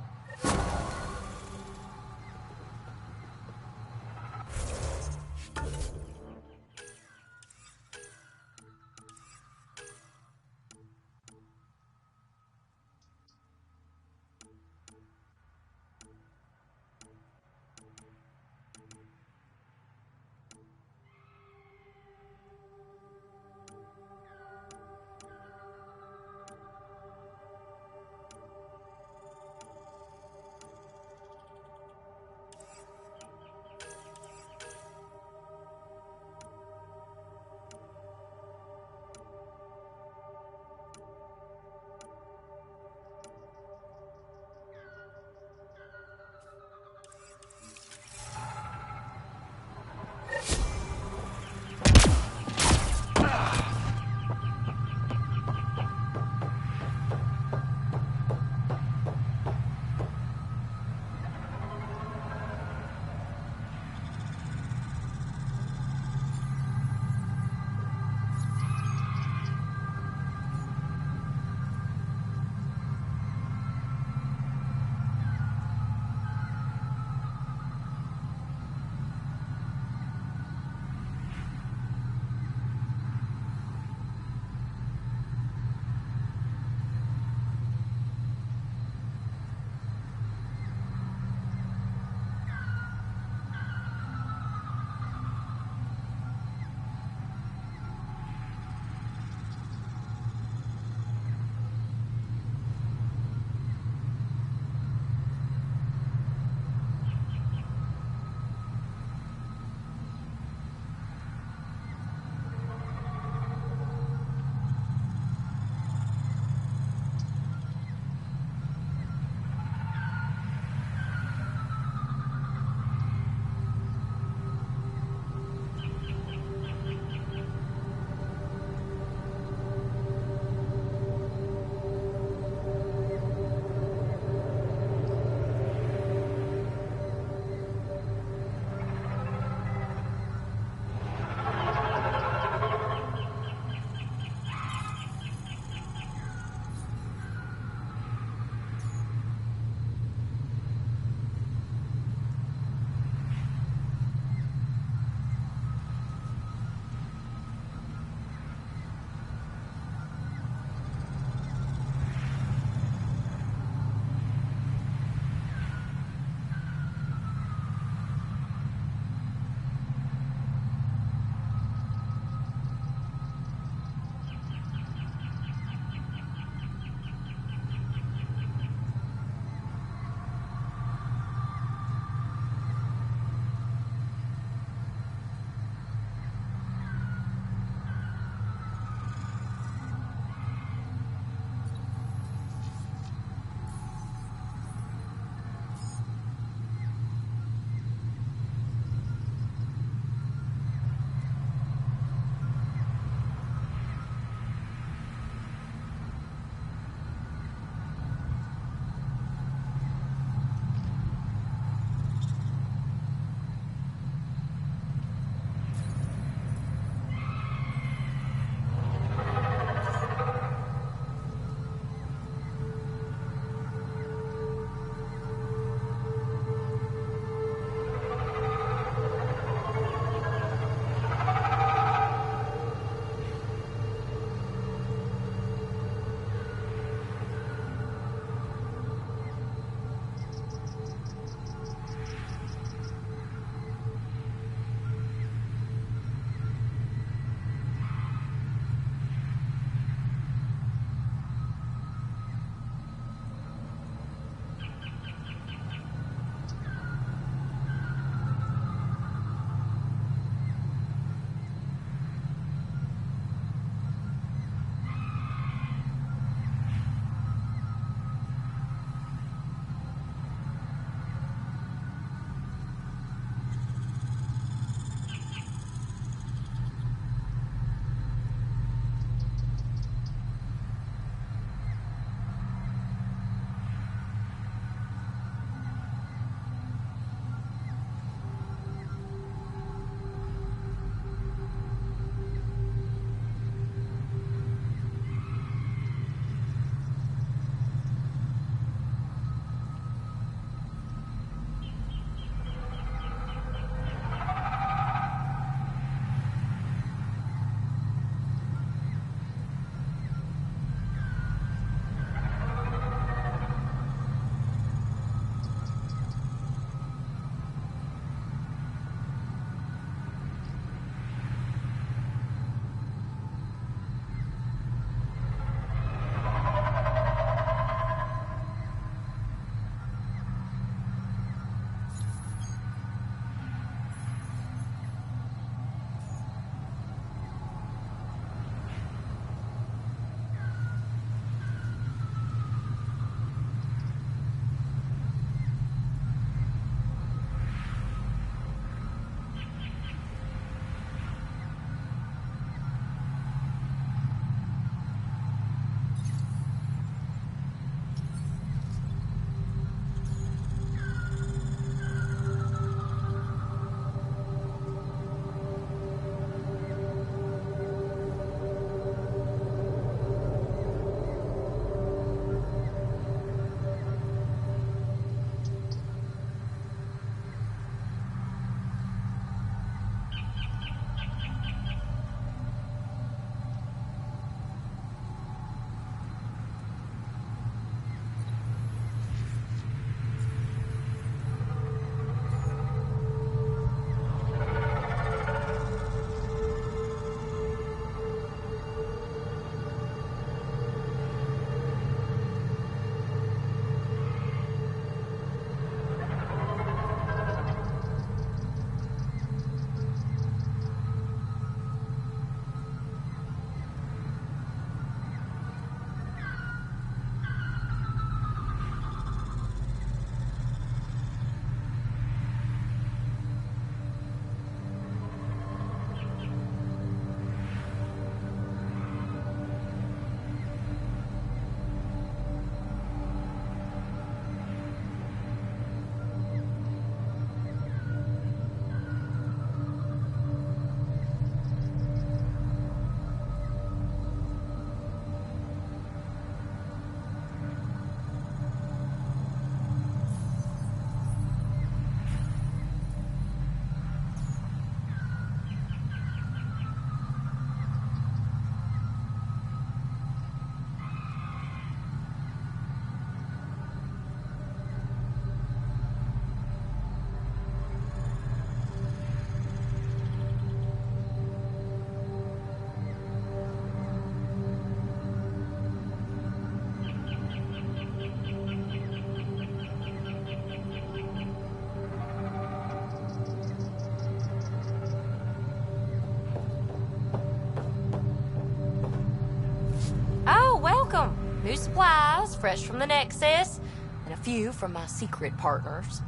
New supplies, fresh from the Nexus, and a few from my secret partners.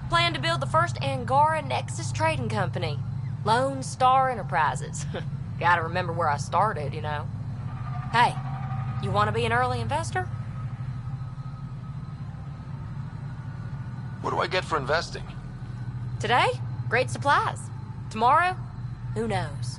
Plan to build the first Angara Nexus trading company. Lone Star Enterprises. Gotta remember where I started, you know. Hey, you want to be an early investor? What do I get for investing? Today, great supplies. Tomorrow, who knows?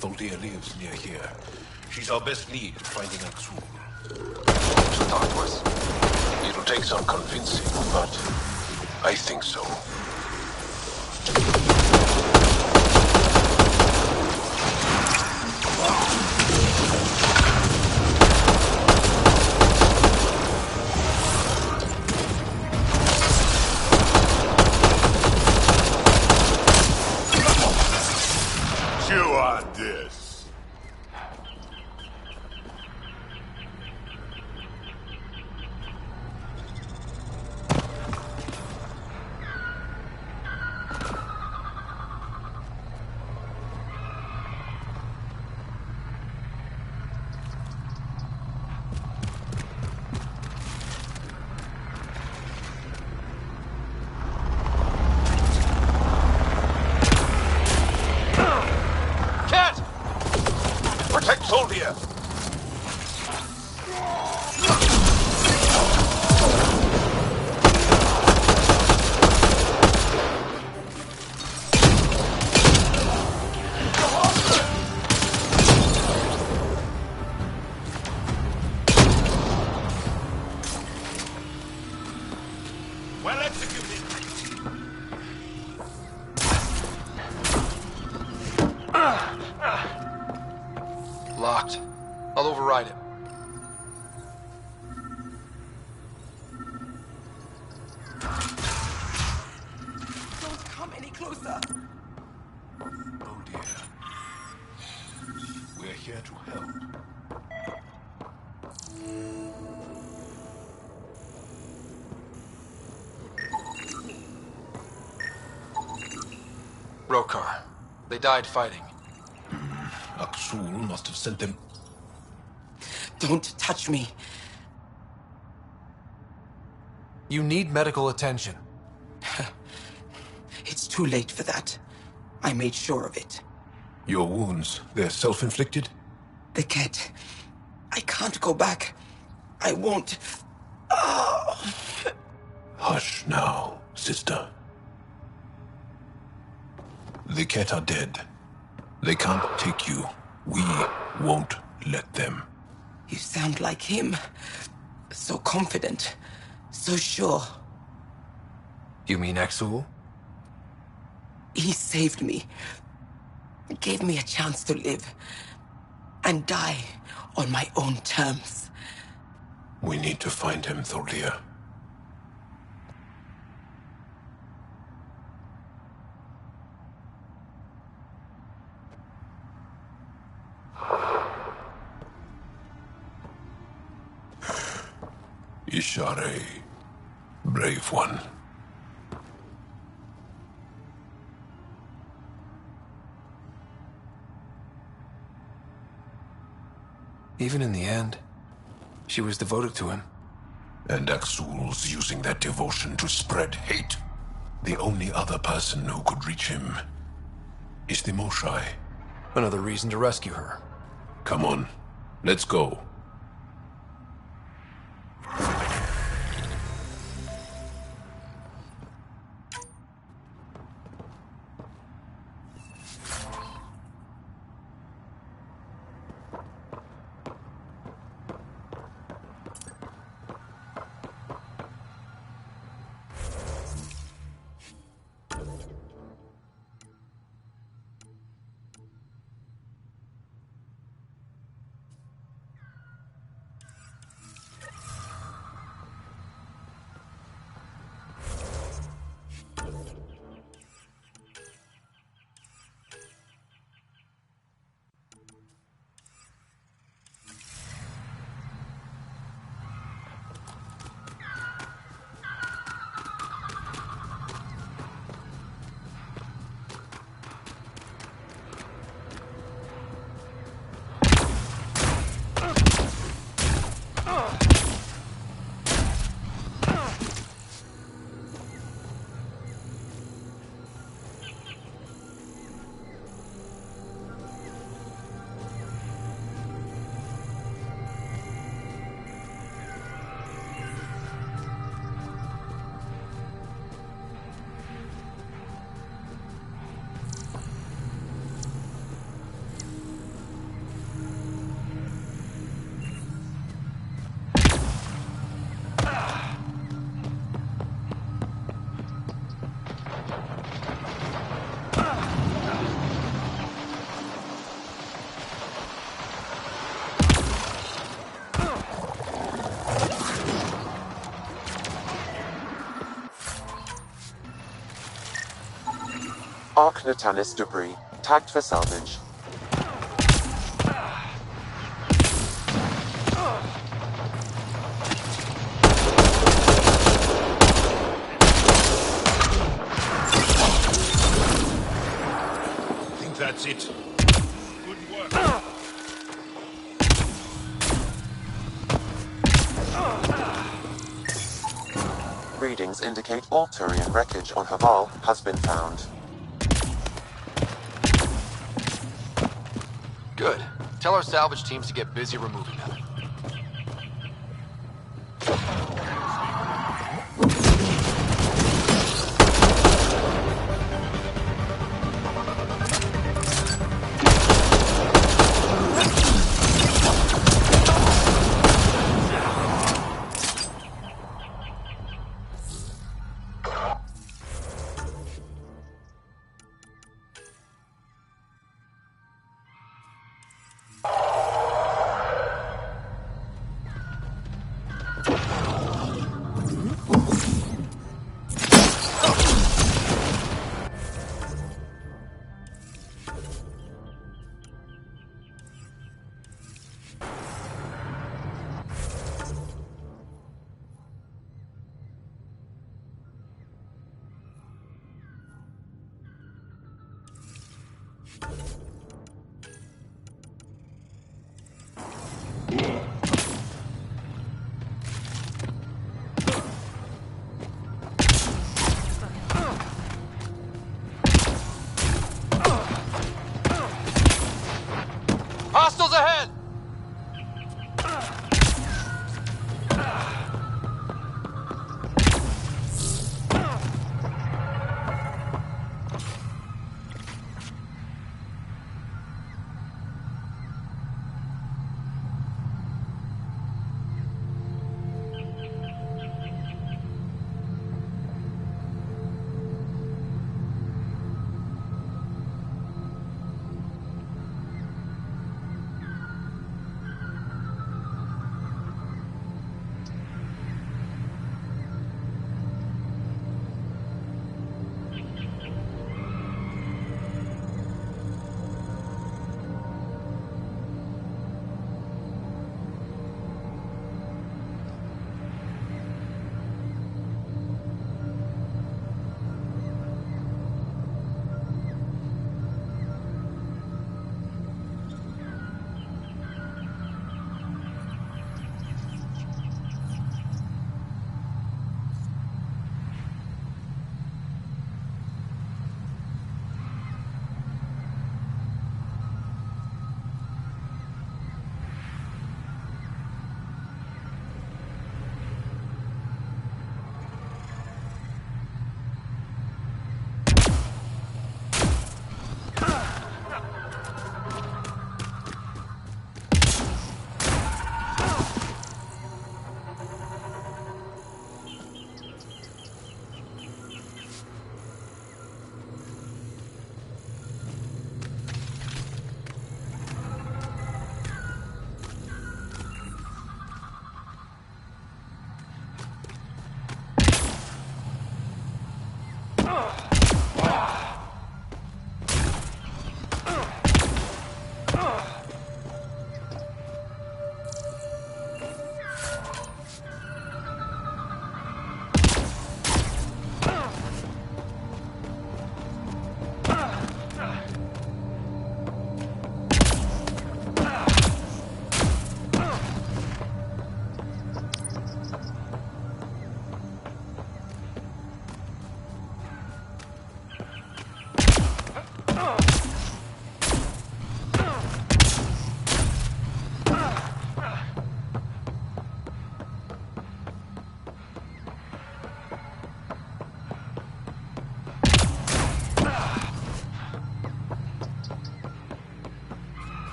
Thuldia lives near here. She's our best lead at finding Axul. To start with. It'll take some convincing, but I think so. Locked. I'll override it. Don't come any closer. Oh dear. We're here to help. Rokar. They died fighting. Axul must have sent them. Don't touch me. You need medical attention. It's too late for that. I made sure of it. Your wounds, they're self-inflicted? The cat. I can't go back. I won't. Oh. Hush now, sister. The cat are dead. They can't take you. We won't let them. You sound like him. So confident. So sure. You mean Axul? He saved me. Gave me a chance to live. And die on my own terms. We need to find him, Thuldia. Ishare, brave one. Even in the end, she was devoted to him. And Axul's using that devotion to spread hate. The only other person who could reach him is the Moshai. Another reason to rescue her. Come on, let's go. Arc Natanis debris, tagged for salvage. I think that's it. Good work. Readings indicate all Turian wreckage on Haval has been found. Good. Tell our salvage teams to get busy removing them.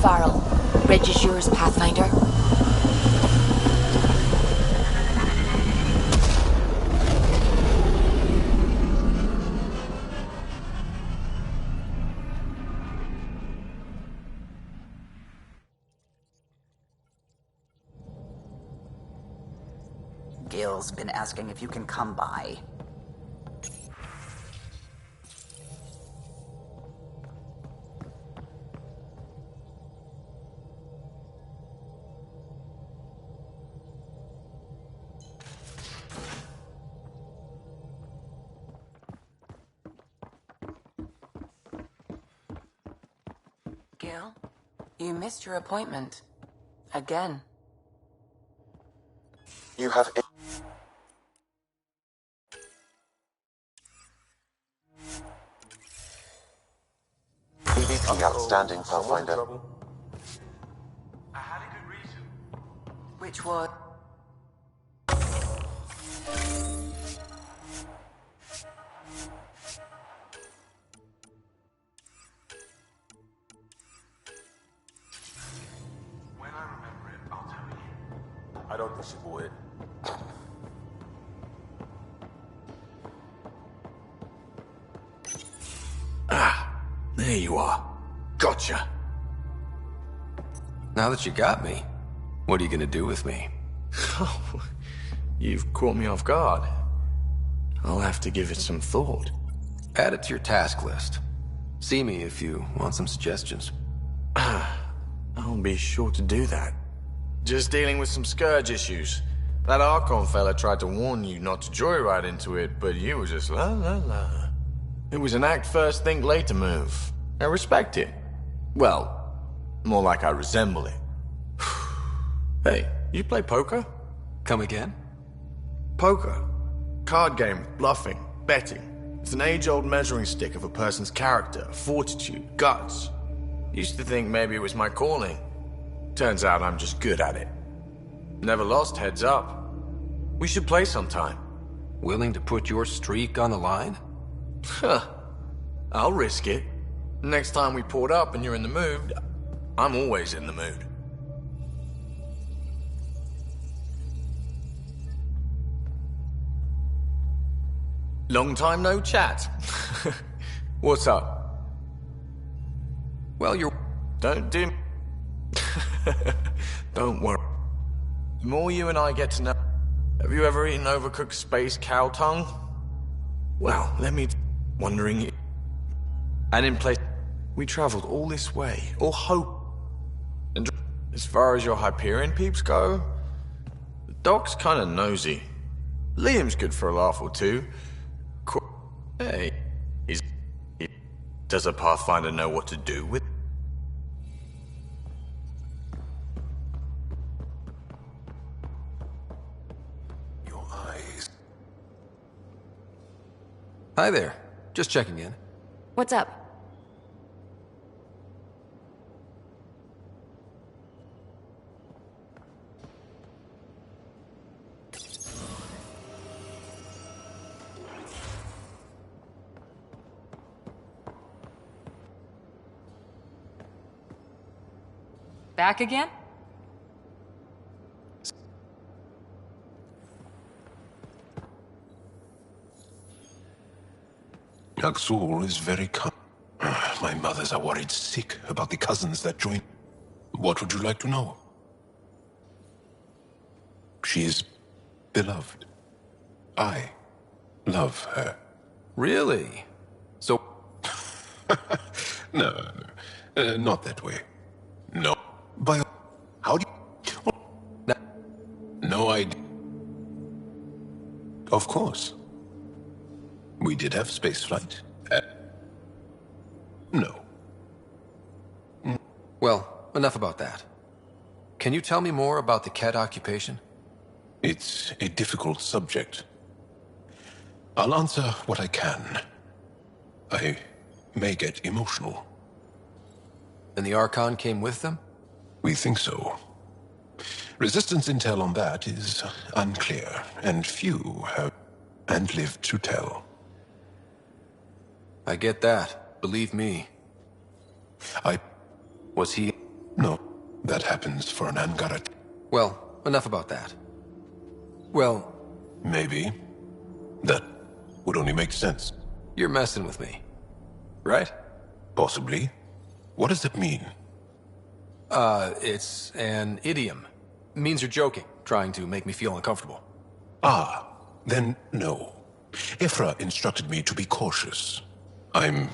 Varl. Reg is yours, Pathfinder. Gil's been asking if you can come by. Gil, you missed your appointment. Again. You have... PvP outstanding, Pathfinder. I had a good reason. Which was... When I remember it, I'll tell you. I don't think she would. There you are. Gotcha. Now that you got me, what are you gonna do with me? You've caught me off guard. I'll have to give it some thought. Add it to your task list. See me if you want some suggestions. I'll be sure to do that. Just dealing with some scourge issues. That Archon fella tried to warn you not to joyride into it, but you were just la la la. It was an act first, think later move. I respect it. Well, more like I resemble it. Hey, you play poker? Come again? Poker. Card game with bluffing, betting. It's an age-old measuring stick of a person's character, fortitude, guts. Used to think maybe it was my calling. Turns out I'm just good at it. Never lost heads up. We should play sometime. Willing to put your streak on the line? Huh. I'll risk it. Next time we port up and you're in the mood, I'm always in the mood. Long time no chat. What's up? Well, you're... Don't do... Don't worry. The more you and I get to know... Have you ever eaten overcooked space cow tongue? Well, let me... Wondering... And in place... We traveled all this way, all hope... And as far as your Hyperion peeps go... The doc's kinda nosy. Liam's good for a laugh or two. Hey... Does a Pathfinder know what to do with... Your eyes. Hi there. Just checking in. What's up? Back again? Axul is very calm. My mothers are worried sick about the cousins that joined. What would you like to know? She is beloved. I love her. Really? So... No, not that way. No. By... How do you... No idea. Of course. We did have spaceflight. No. Well, enough about that. Can you tell me more about the Ket occupation? It's a difficult subject. I'll answer what I can. I may get emotional. And the Archon came with them? We think so. Resistance intel on that is unclear, and few have and lived to tell. I get that. Believe me. I... Was he... No, that happens for an Angara. Well, enough about that. Well... Maybe. That would only make sense. You're messing with me, right? Possibly. What does that mean? It's an idiom. Means you're joking, trying to make me feel uncomfortable. Ah, then no. Ephra instructed me to be cautious. I'm...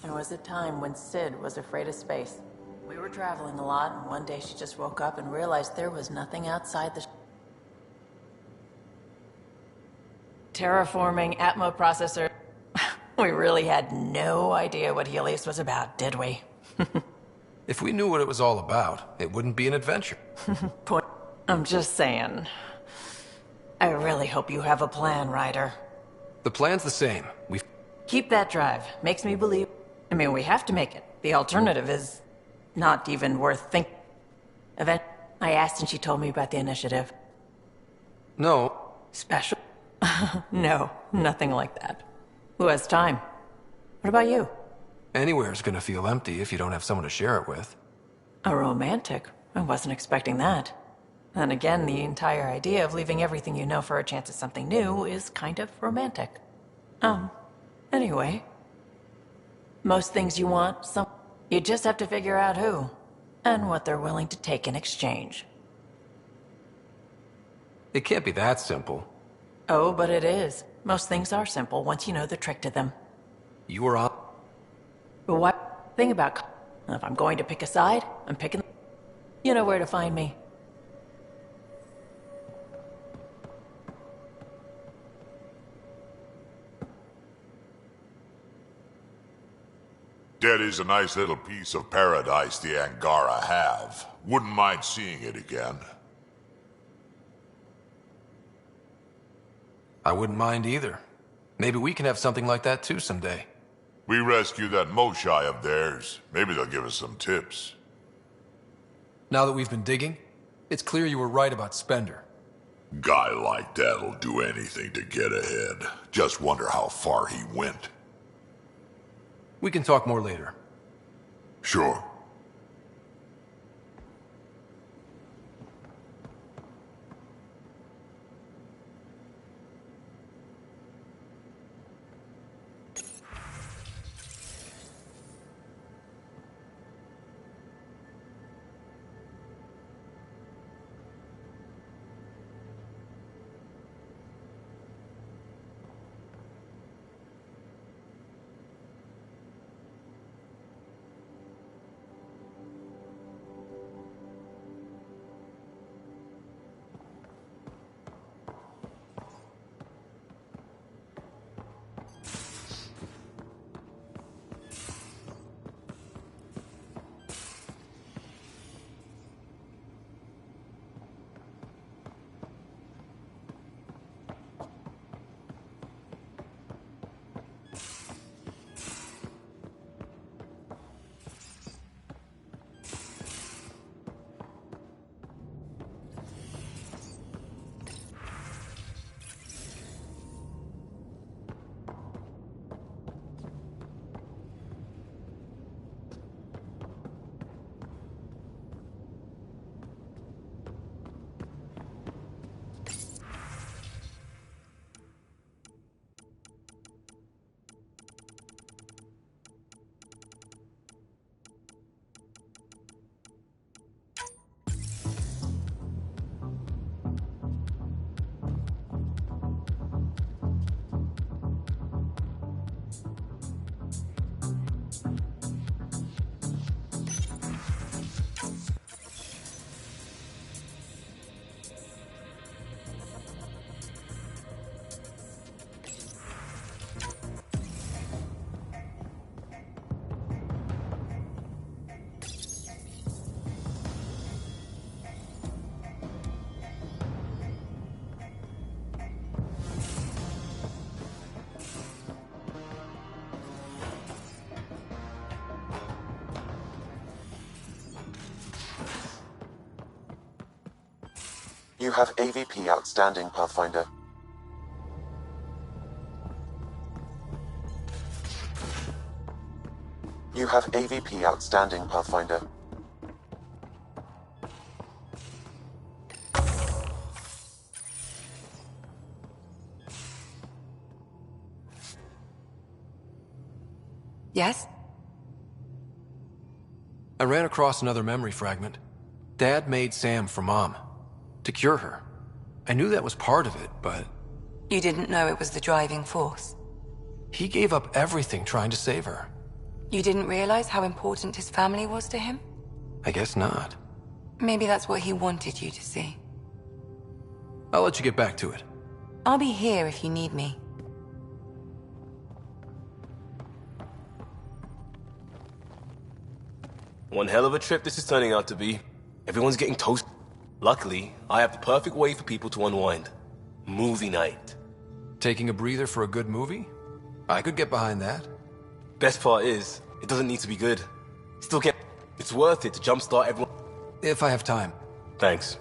There was a time when Sid was afraid of space. We were traveling a lot, and one day she just woke up and realized there was nothing outside the... Terraforming Atmo processor. We really had no idea what Helios was about, did we? If we knew what it was all about, it wouldn't be an adventure. Point. I'm just saying. I really hope you have a plan, Ryder. The plan's the same. Keep that drive. Makes me believe... I mean, we have to make it. The alternative is not even worth thinking. I asked and she told me about the initiative. No. Special? No, nothing like that. Who has time? What about you? Anywhere's gonna feel empty if you don't have someone to share it with. A romantic? I wasn't expecting that. Then again, the entire idea of leaving everything you know for a chance at something new is kind of romantic. Anyway. Most things you want, you just have to figure out who, and what they're willing to take in exchange. It can't be that simple. Oh, but it is. Most things are simple once you know the trick to them. You were on... But what thing about... If I'm going to pick a side, I'm picking... You know where to find me. That is a nice little piece of paradise the Angara have. Wouldn't mind seeing it again. I wouldn't mind either. Maybe we can have something like that too someday. We rescue that Moshai of theirs. Maybe they'll give us some tips. Now that we've been digging, it's clear you were right about Spender. Guy like that'll do anything to get ahead. Just wonder how far he went. We can talk more later. Sure. You have AVP outstanding, Pathfinder. You have AVP outstanding, Pathfinder. Yes? I ran across another memory fragment. Dad made Sam for Mom. To cure her. I knew that was part of it, but... You didn't know it was the driving force? He gave up everything trying to save her. You didn't realize how important his family was to him? I guess not. Maybe that's what he wanted you to see. I'll let you get back to it. I'll be here if you need me. One hell of a trip this is turning out to be. Everyone's getting toasted. Luckily, I have the perfect way for people to unwind. Movie night. Taking a breather for a good movie? I could get behind that. Best part is, it doesn't need to be good. Still get... It's worth it to jumpstart everyone. If I have time. Thanks.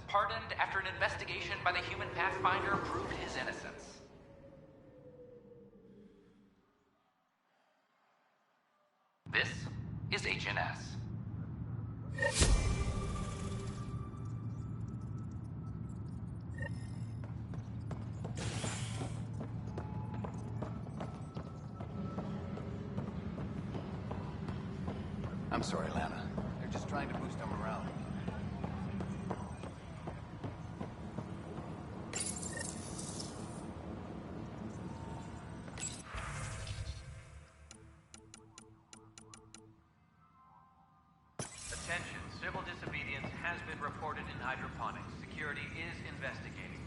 Pardoned after an investigation by the human Pathfinder proved his innocence. This is HNS. I'm sorry, Lana. They're just trying to boost our morale. Attention, civil disobedience has been reported in hydroponics. Security is investigating.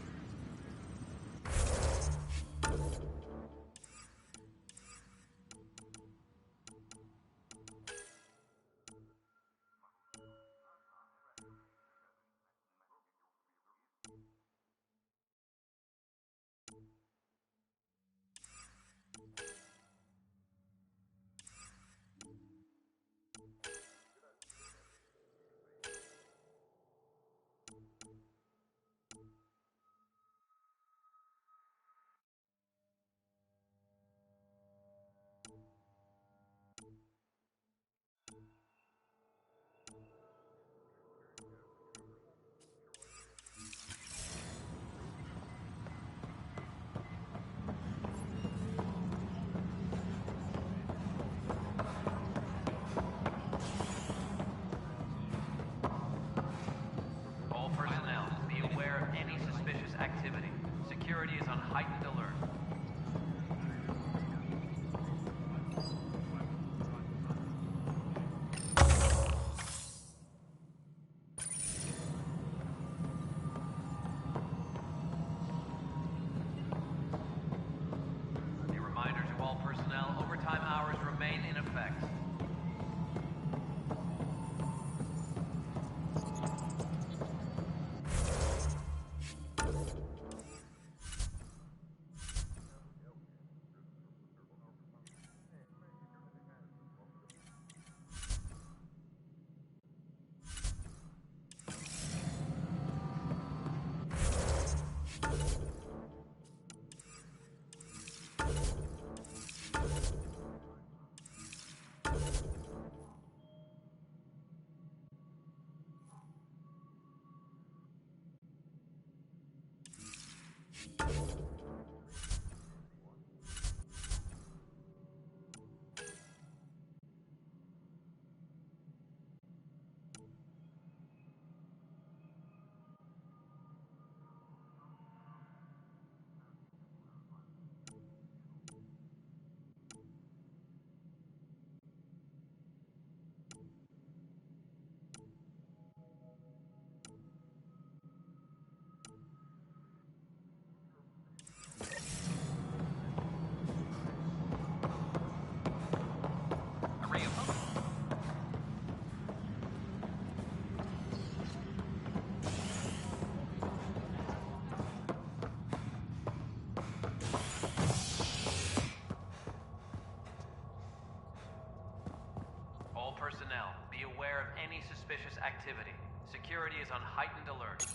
All personnel, be aware of any suspicious activity. Security is on heightened alert.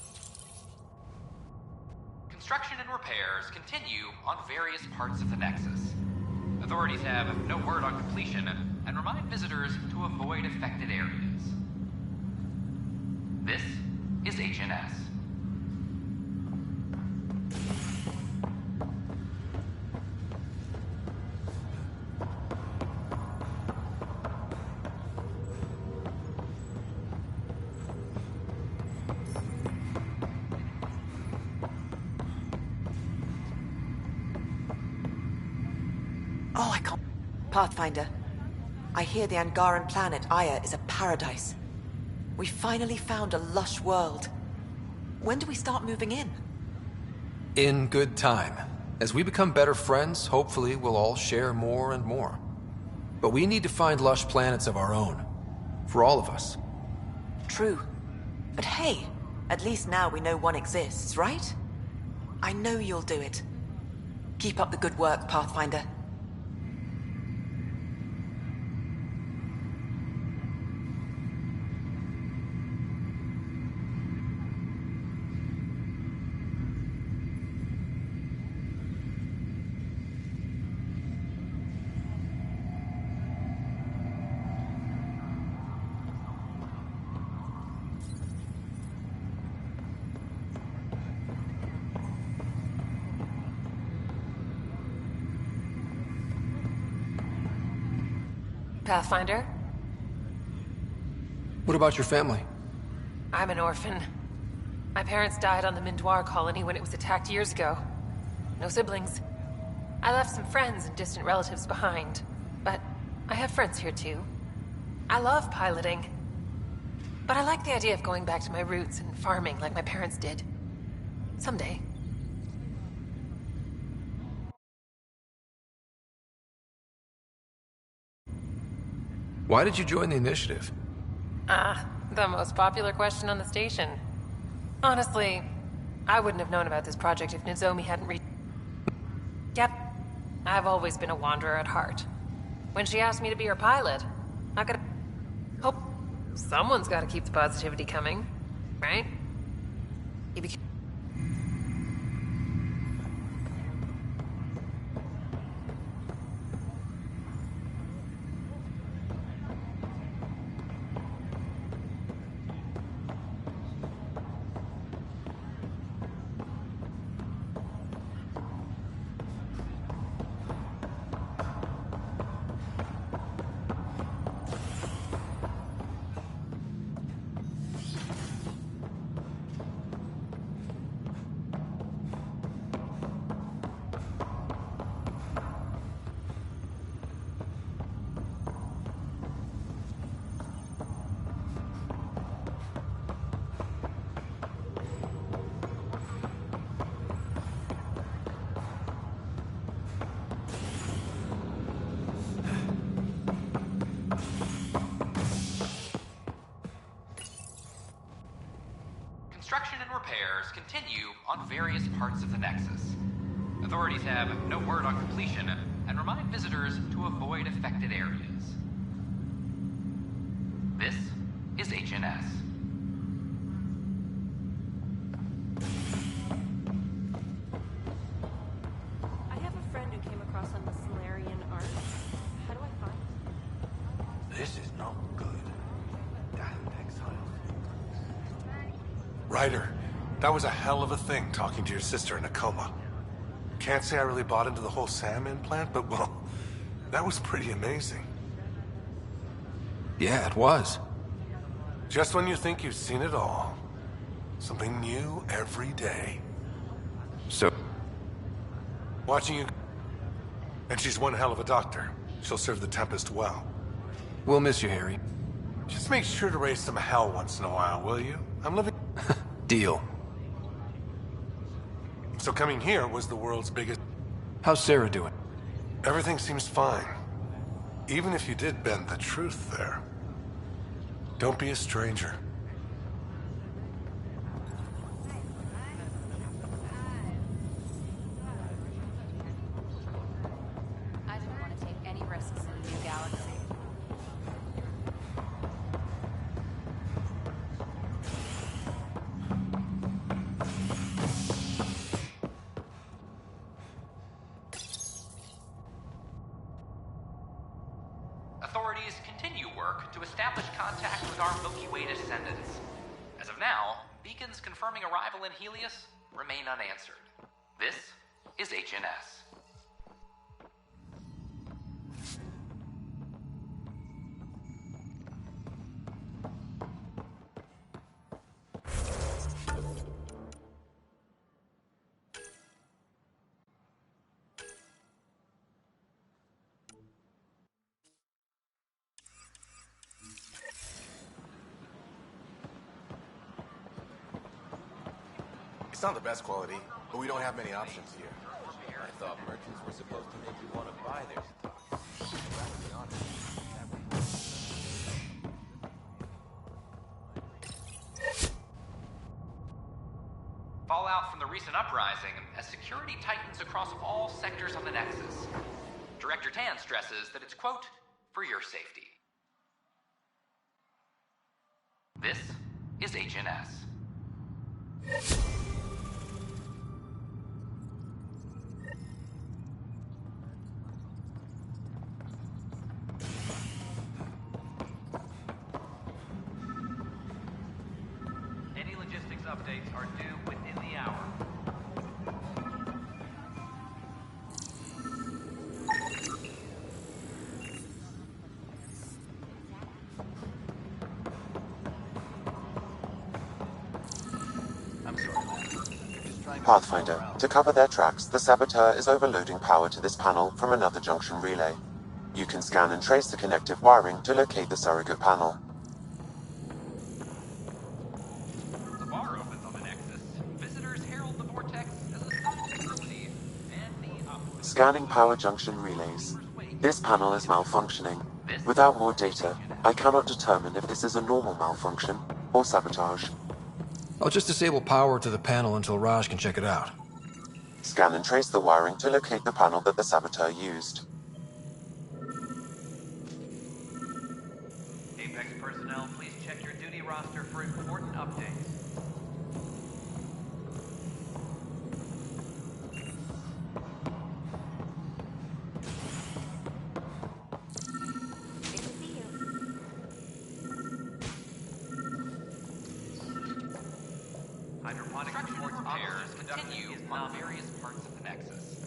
Construction and repairs continue on various parts of the Nexus. Authorities have no word on completion and remind visitors to avoid affected areas. This is HNS. Oh, I can't. Pathfinder, I hear the Angaran planet Aya is a paradise. We finally found a lush world. When do we start moving in? In good time. As we become better friends, hopefully we'll all share more and more. But we need to find lush planets of our own. For all of us. True. But hey, at least now we know one exists, right? I know you'll do it. Keep up the good work, Pathfinder. Pathfinder? What about your family? I'm an orphan. My parents died on the Mindoir colony when it was attacked years ago. No siblings. I left some friends and distant relatives behind, but I have friends here too. I love piloting. But I like the idea of going back to my roots and farming like my parents did. Someday. Why did you join the Initiative? The most popular question on the station. Honestly, I wouldn't have known about this project if Nozomi hadn't Yep, I've always been a wanderer at heart. When she asked me to be her pilot, I gotta hope someone's gotta keep the positivity coming, right? He became Construction and repairs continue on various parts of the Nexus. Authorities have no word on completion and remind visitors to avoid affected areas. This is HNS. I have a friend who came across on the Solarian art. How do I find it? This is not good. Damn exile. Ryder, that was a hell of a thing talking to your sister in a coma. Can't say I really bought into the whole SAM implant, but well, that was pretty amazing. Yeah, it was. Just when you think you've seen it all. Something new every day. So... Watching you... And she's one hell of a doctor. She'll serve the Tempest well. We'll miss you, Harry. Just make sure to raise some hell once in a while, will you? I'm living... Deal. So coming here was the world's biggest... How's Sarah doing? Everything seems fine. Even if you did bend the truth there. Don't be a stranger. work to establish contact with our Milky Way descendants. As of now, beacons confirming arrival in Helios remain unanswered. This is HNS. It's not the best quality, but we don't have many options here. I thought merchants were supposed to make you want to buy their stuff. Fallout from the recent uprising as security tightens across all sectors of the Nexus. Director Tan stresses that it's, quote, for your safety. This is HNS. Any logistics updates are due within the hour. Pathfinder, to cover their tracks, the saboteur is overloading power to this panel from another junction relay. You can scan and trace the connective wiring to locate the surrogate panel. The bar opens on the Nexus. Visitors herald the vortex as a sign of stability and the opposite. Scanning power junction relays. This panel is malfunctioning. Without more data, I cannot determine if this is a normal malfunction or sabotage. I'll just disable power to the panel until Raj can check it out. Scan and trace the wiring to locate the panel that the saboteur used. Apex personnel, please check your duty roster for important updates. Hydroponic repairs continue on various parts of the Nexus.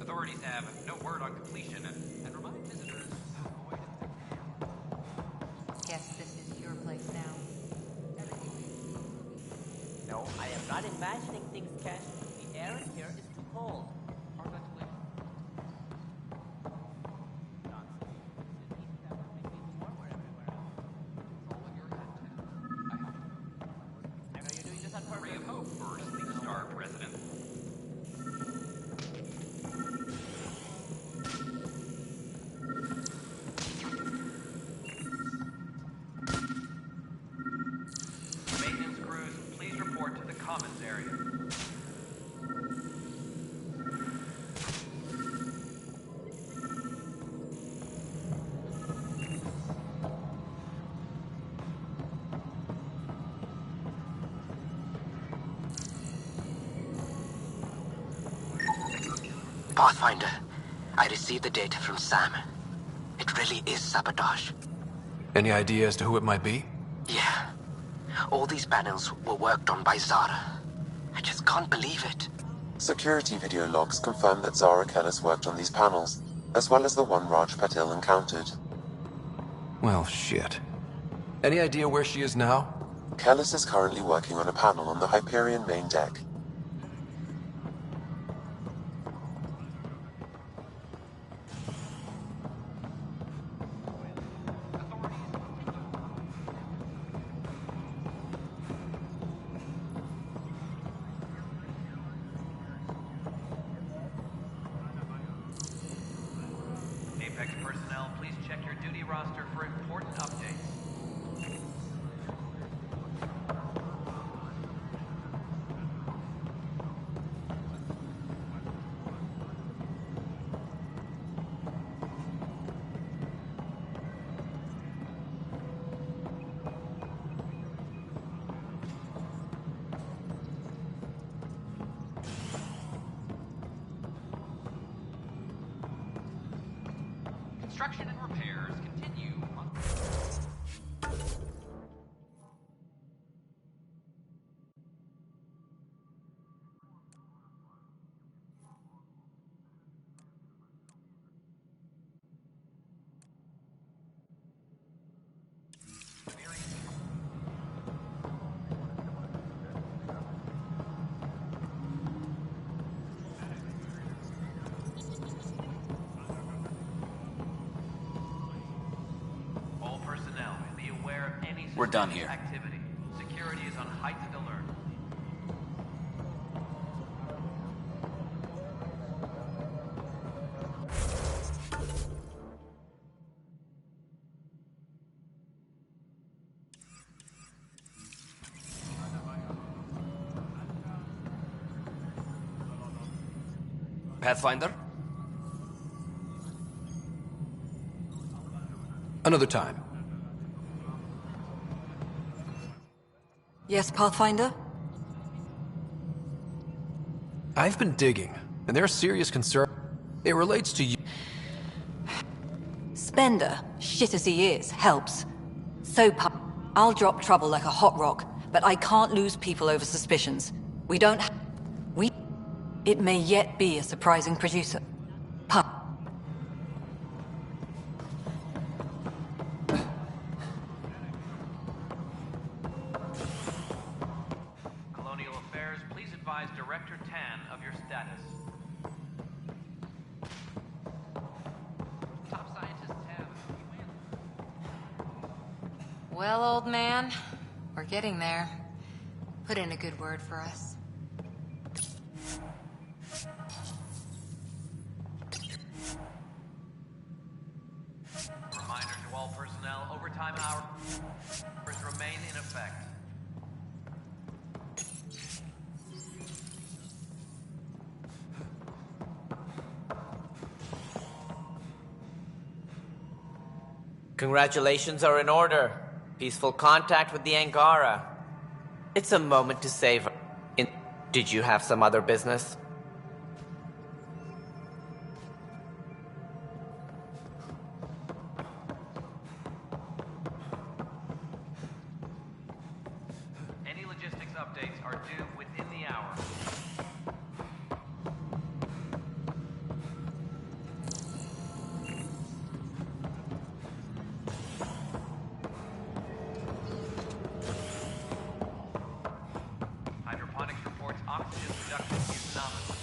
Authorities have no word on completion and remind visitors to avoid it. Guess this is your place now. No, I am not imagining things casually. The air in here is too cold. Our ventilation. Ray of hope for sleep-starved residents. Maintenance crews, please report to the commons area. Pathfinder, I received the data from Sam. It really is sabotage. Any idea as to who it might be? Yeah. All these panels were worked on by Zara. I just can't believe it. Security video logs confirm that Zara Kellis worked on these panels, as well as the one Raj Patil encountered. Well, shit. Any idea where she is now? Kellis is currently working on a panel on the Hyperion main deck. Apex personnel, please check your duty roster for important updates. Construction and repairs continue on We're done here. Activity. Security is on heightened alert. Pathfinder? Another time. Yes, Pathfinder? I've been digging, and there are serious concerns. It relates to you. Spender, shit as he is, helps. So, I'll drop trouble like a hot rock, but I can't lose people over suspicions. We don't It may yet be a surprising producer. Colonial Affairs, please advise Director Tan of your status. Top scientists have... Well, old man, we're getting there. Put in a good word for us. Reminder to all personnel, overtime hours remain in effect. Congratulations are in order. Peaceful contact with the Angara. It's a moment to savor. Did you have some other business? Any logistics updates are due within the hour. Hydroponics reports oxygen production is nominal.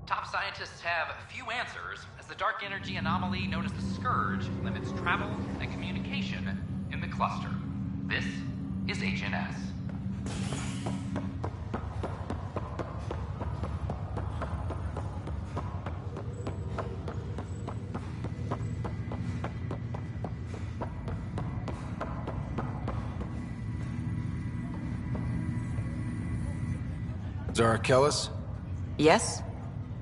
Top scientists have few answers, as the dark energy anomaly known as the Scourge limits travel and communication in the cluster. This is HNS. Zara Kellis? Yes?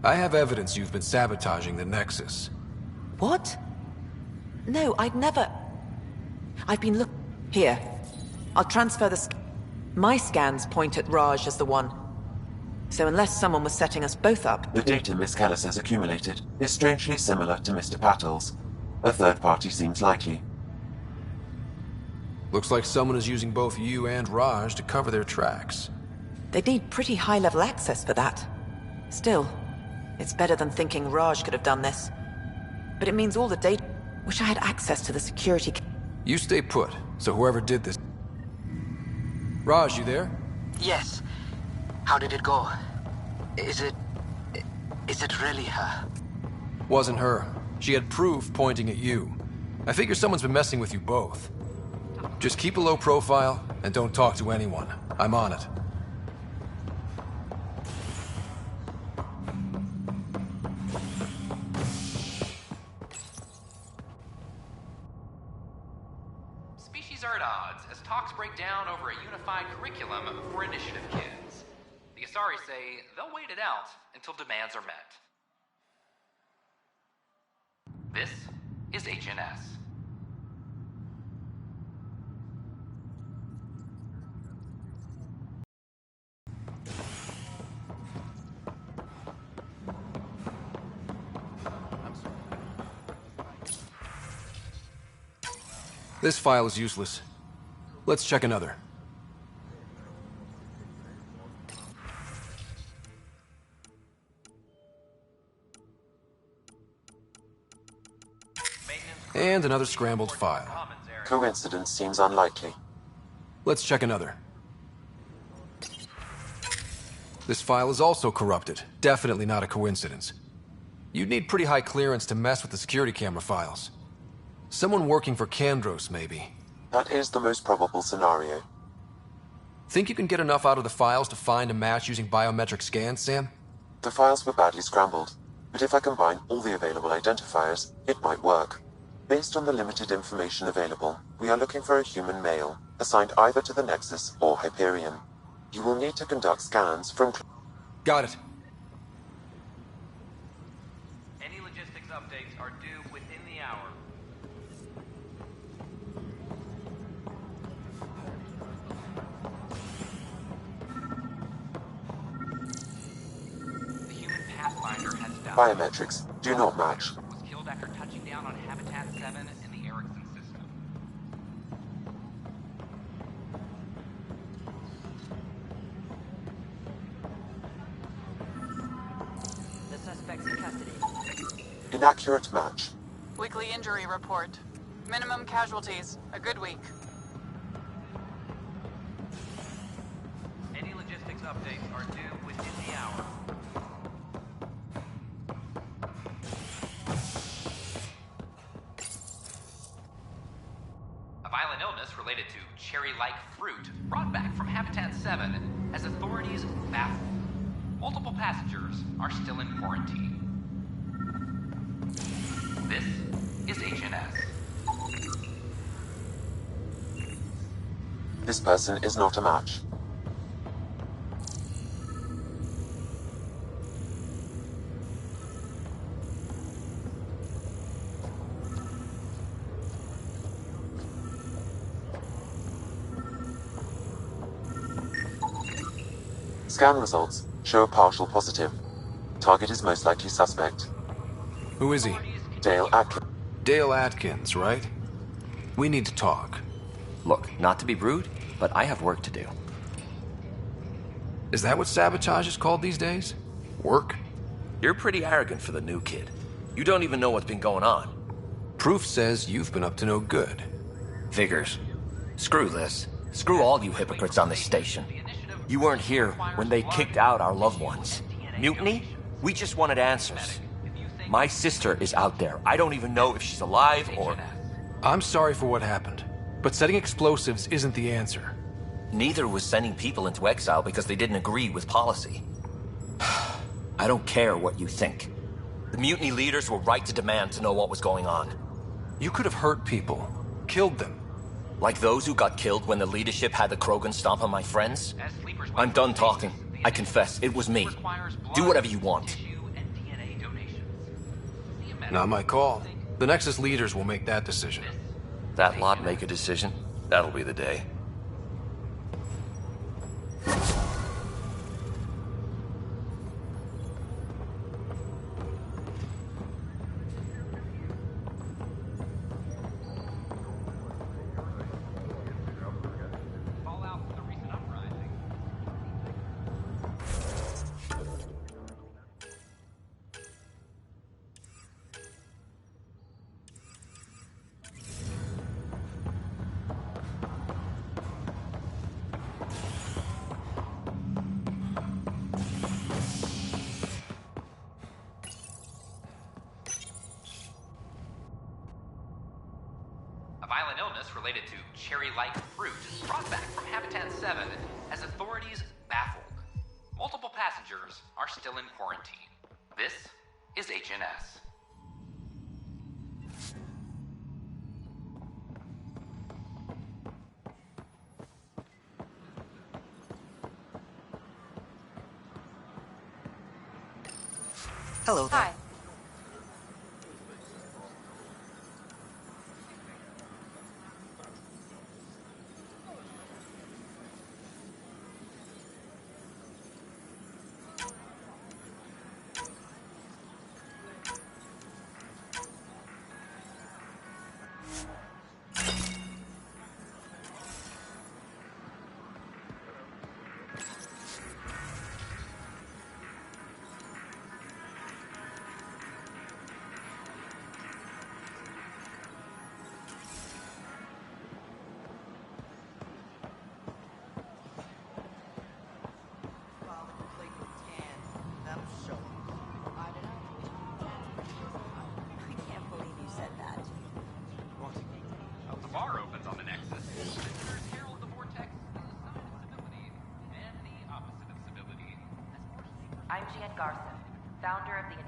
I have evidence you've been sabotaging the Nexus. What? No, I'd never... I've been Here. I'll transfer the My scans point at Raj as the one. So unless someone was setting us both up... The data Miss Callis has accumulated is strangely similar to Mr. Patel's. A third party seems likely. Looks like someone is using both you and Raj to cover their tracks. They'd need pretty high-level access for that. Still, it's better than thinking Raj could have done this. But it means all the data... Wish I had access to the security... You stay put, so whoever did this... Raj, you there? Yes. How did it go? Is it really her? Wasn't her. She had proof pointing at you. I figure someone's been messing with you both. Just keep a low profile, and don't talk to anyone. I'm on it. Species are at odds as talks break down over a unified curriculum for initiative kids. The Asari say they'll wait it out until demands are met. This is HNS. This file is useless. Let's check another. And another scrambled file. Coincidence seems unlikely. Let's check another. This file is also corrupted. Definitely not a coincidence. You'd need pretty high clearance to mess with the security camera files. Someone working for Kandros, maybe. That is the most probable scenario. Think you can get enough out of the files to find a match using biometric scans, Sam? The files were badly scrambled, but if I combine all the available identifiers, it might work. Based on the limited information available, we are looking for a human male, assigned either to the Nexus or Hyperion. You will need to conduct scans from... Got it. Any logistics updates are due within the hour. The human pathfinder has died. Biometrics do not match. Was killed after touching down on Habitat 7 in the Erickson system. The suspect's in custody. Inaccurate match. Weekly injury report. Minimum casualties. A good week. Any logistics updates are due within the hour. A violent illness related to cherry-like fruit brought back from Habitat 7 as authorities baffled. Multiple passengers are still in quarantine. This is HNS. This person is not a match. Scan results show a partial positive. Target is most likely suspect. Who is he? Dale Atkins. Dale Atkins, right? We need to talk. Look, not to be rude, but I have work to do. Is that what sabotage is called these days? Work? You're pretty arrogant for the new kid. You don't even know what's been going on. Proof says you've been up to no good. Figures. Screw this. Screw all you hypocrites on this station. You weren't here when they kicked out our loved ones. Mutiny? We just wanted answers. My sister is out there. I don't even know if she's alive or... I'm sorry for what happened, but setting explosives isn't the answer. Neither was sending people into exile because they didn't agree with policy. I don't care what you think. The mutiny leaders were right to demand to know what was going on. You could have hurt people, killed them. Like those who got killed when the leadership had the Krogan stomp on my friends? I'm done talking. I confess, it was me. Do whatever you want. Not my call. The Nexus leaders will make that decision. That lot make a decision? That'll be the day. Violent illness related to cherry-like fruit brought back from Habitat 7 as authorities baffled. Multiple passengers are still in quarantine. This is HNS. Hello there. Hi.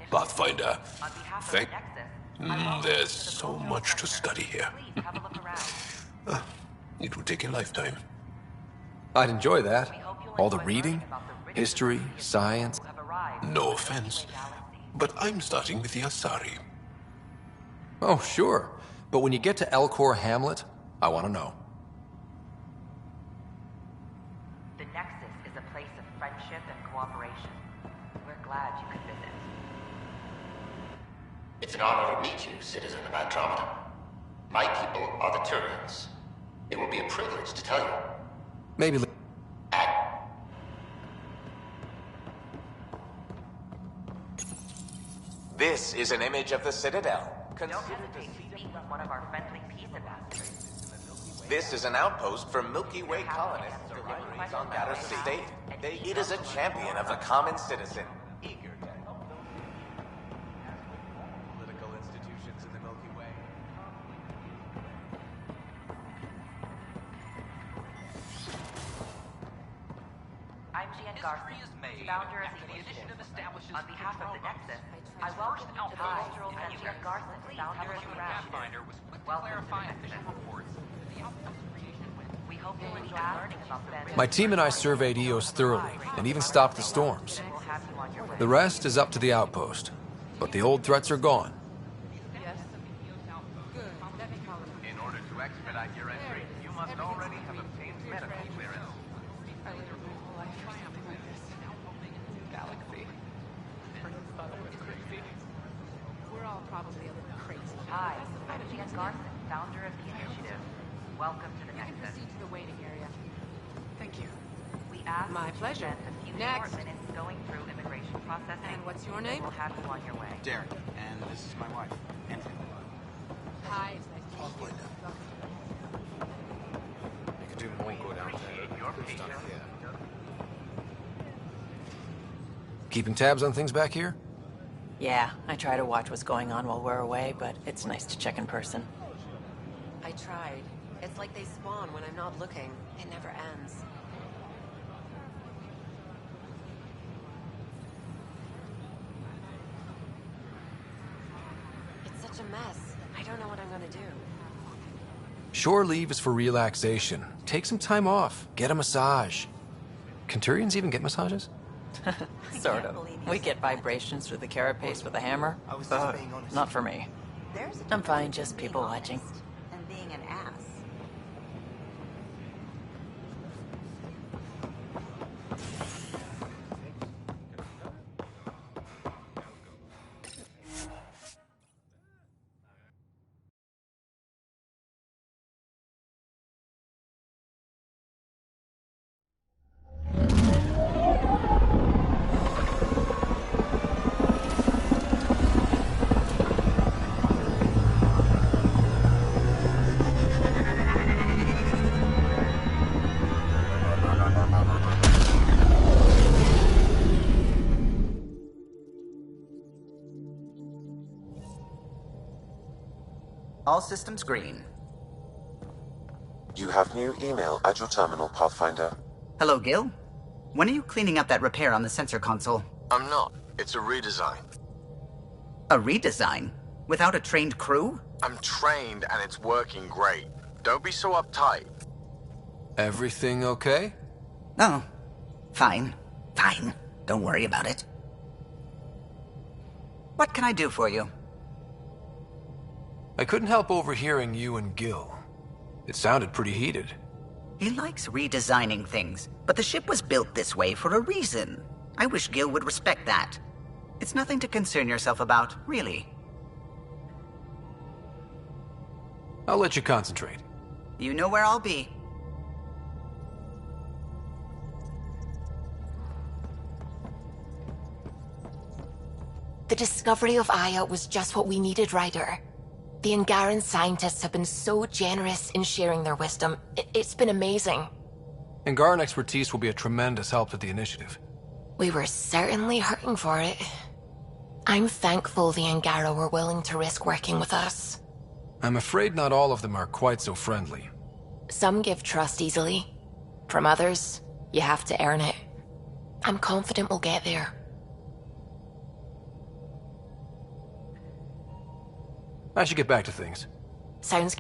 Pathfinder, thank... there's so much to study here. It would take a lifetime. I'd enjoy that. All the reading, history, science. No offense, but I'm starting with the Asari. Oh, sure. But when you get to Elcor Hamlet, I want to know. The Nexus is a place of friendship and cooperation. We're glad you could visit. It's an honor to meet you, citizen of Andromeda. My people are the Turians. It will be a privilege to tell you. Maybe... This is an image of the Citadel. Don't hesitate to speak with one of our friendly peace ambassadors. This is an outpost for Milky Way colonists deliveries on Gracias State. It is a champion of the common citizen, eager to help those political institutions in the Milky Way. I'm Gian Garson, founder of the Initiative. On behalf of the Nexus, I welcome you to the Cultural Center. Garson, founder of Gracias. Welcome to the Nexus. We hope you enjoy learning about the... My team and I surveyed Eos thoroughly, and even stopped the storms. The rest is up to the outpost, but the old threats are gone. In order to expedite your entry, you must already have obtained medical clearance. Galaxy. We're all probably a little crazy. Hi, I'm Gian Garson, founder of the Initiative. Welcome to the Nexus. Proceed to the waiting area. Thank you. We ask My pleasure. spend a few Next. short minutes going through immigration processing. And what's your name? We'll have you on your way. Darren, and this is my wife, Anthony. Hi, it's nice to meet you. You could do more, go down there. Keeping tabs on things back here? Yeah, I try to watch what's going on while we're away, but it's nice to check in person. I tried. It's like they spawn when I'm not looking. It never ends. It's such a mess. I don't know what I'm gonna do. Shore leave is for relaxation. Take some time off. Get a massage. Can Turians even get massages? Sort of. We get vibrations through the carapace with a hammer. Not for me. I'm fine, just people watching. And being an ass. All systems green. You have new email at your terminal, Pathfinder. Hello, Gil. When are you cleaning up that repair on the sensor console? I'm not. It's a redesign. A redesign? Without a trained crew? I'm trained and it's working great. Don't be so uptight. Everything okay? Oh, fine. Fine. Don't worry about it. What can I do for you? I couldn't help overhearing you and Gil. It sounded pretty heated. He likes redesigning things, but the ship was built this way for a reason. I wish Gil would respect that. It's nothing to concern yourself about, really. I'll let you concentrate. You know where I'll be. The discovery of Aya was just what we needed, Ryder. The Angaran scientists have been so generous in sharing their wisdom. It's been amazing. Angaran expertise will be a tremendous help to the initiative. We were certainly hurting for it. I'm thankful the Angara were willing to risk working with us. I'm afraid not all of them are quite so friendly. Some give trust easily. From others, you have to earn it. I'm confident we'll get there. I should get back to things. Sounds...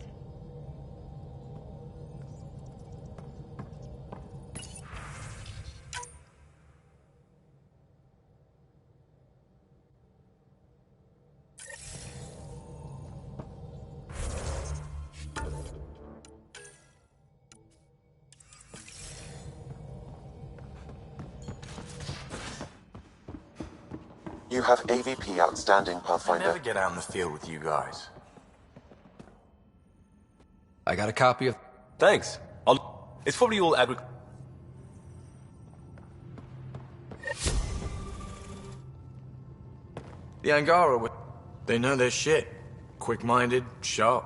You have AVP outstanding, I Pathfinder. never get out in the field with you guys. I got a copy of... Thanks. It's probably all The Angara, they know their shit. Quick-minded, sharp.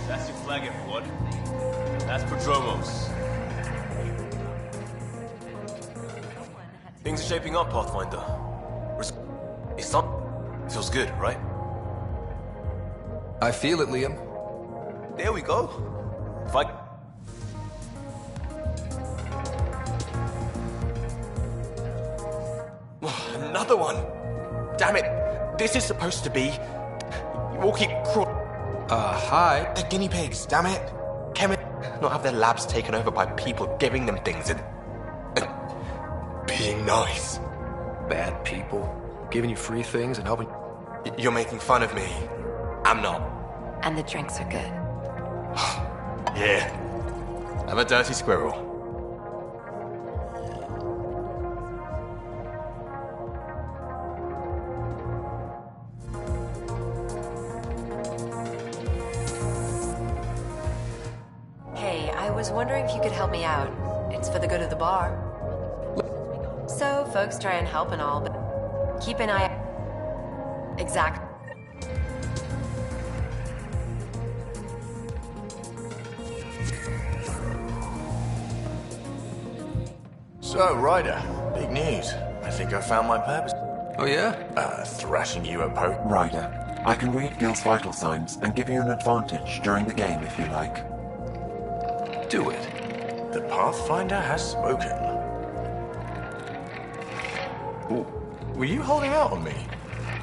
That's your flag, everyone. That's Podromos. Things are shaping up, Pathfinder. Feels good, right? I feel it, Liam. There we go. If I... Another one! Damn it! This is supposed to be... walking hi. They're guinea pigs, damn it! Chemists not have their labs taken over by people giving them things and being nice. Bad people. Giving you free things and helping... You're making fun of me. I'm not. And the drinks are good. Yeah. I'm a dirty squirrel. Hey, I was wondering if you could help me out. It's for the good of the bar. So, folks try and help and all, but keep an eye... Exactly. So, Ryder, big news. I think I found my purpose. Oh, yeah? Thrashing you a poke. Ryder, I can read Gil's vital signs and give you an advantage during the game if you like. Do it. The Pathfinder has spoken. Ooh, were you holding out on me?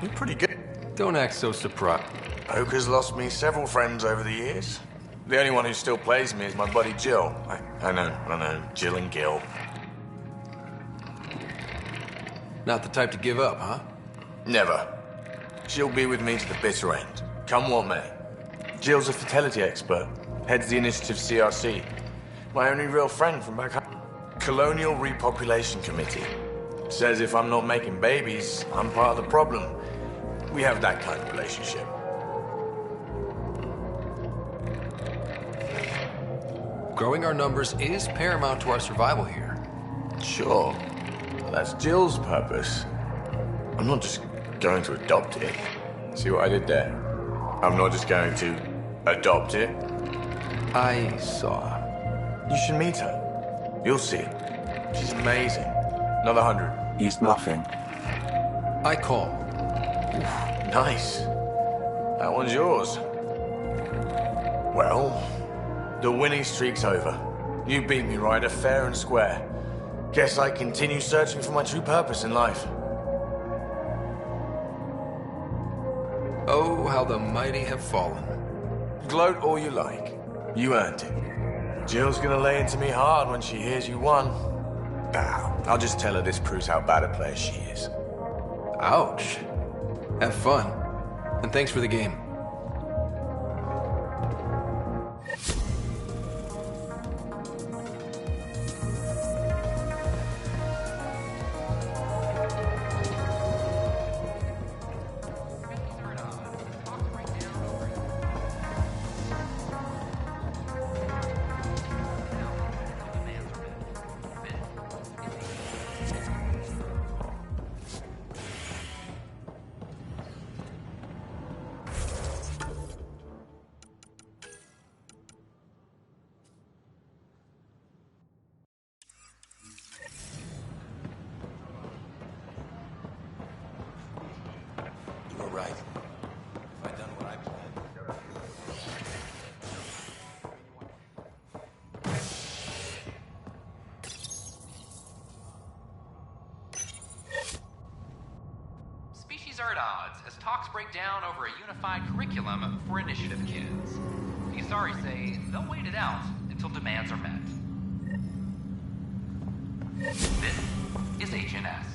You're pretty good. Don't act so surprised. Poker's lost me several friends over the years. The only one who still plays me is my buddy Jill. I know. Jill and Gil. Not the type to give up, huh? Never. She'll be with me to the bitter end, come what may. Jill's a fertility expert, heads the Initiative CRC. My only real friend from back home. Colonial Repopulation Committee. Says if I'm not making babies, I'm part of the problem. We have that kind of relationship. Growing our numbers is paramount to our survival here. Sure. That's Jill's purpose. I'm not just going to adopt it. See what I did there? I'm not just going to adopt it. I saw. You should meet her. You'll see. She's amazing. Another 100. He's bluffing. I call. Nice. That one's yours. Well, the winning streak's over. You beat me, Ryder, fair and square. Guess I continue searching for my true purpose in life. Oh, how the mighty have fallen. Gloat all you like. You earned it. Jill's gonna lay into me hard when she hears you won. Bah, I'll just tell her this proves how bad a player she is. Ouch. Have fun. And thanks for the game. Are at odds as talks break down over a unified curriculum for initiative kids. The Asari say they'll wait it out until demands are met. This is HNS.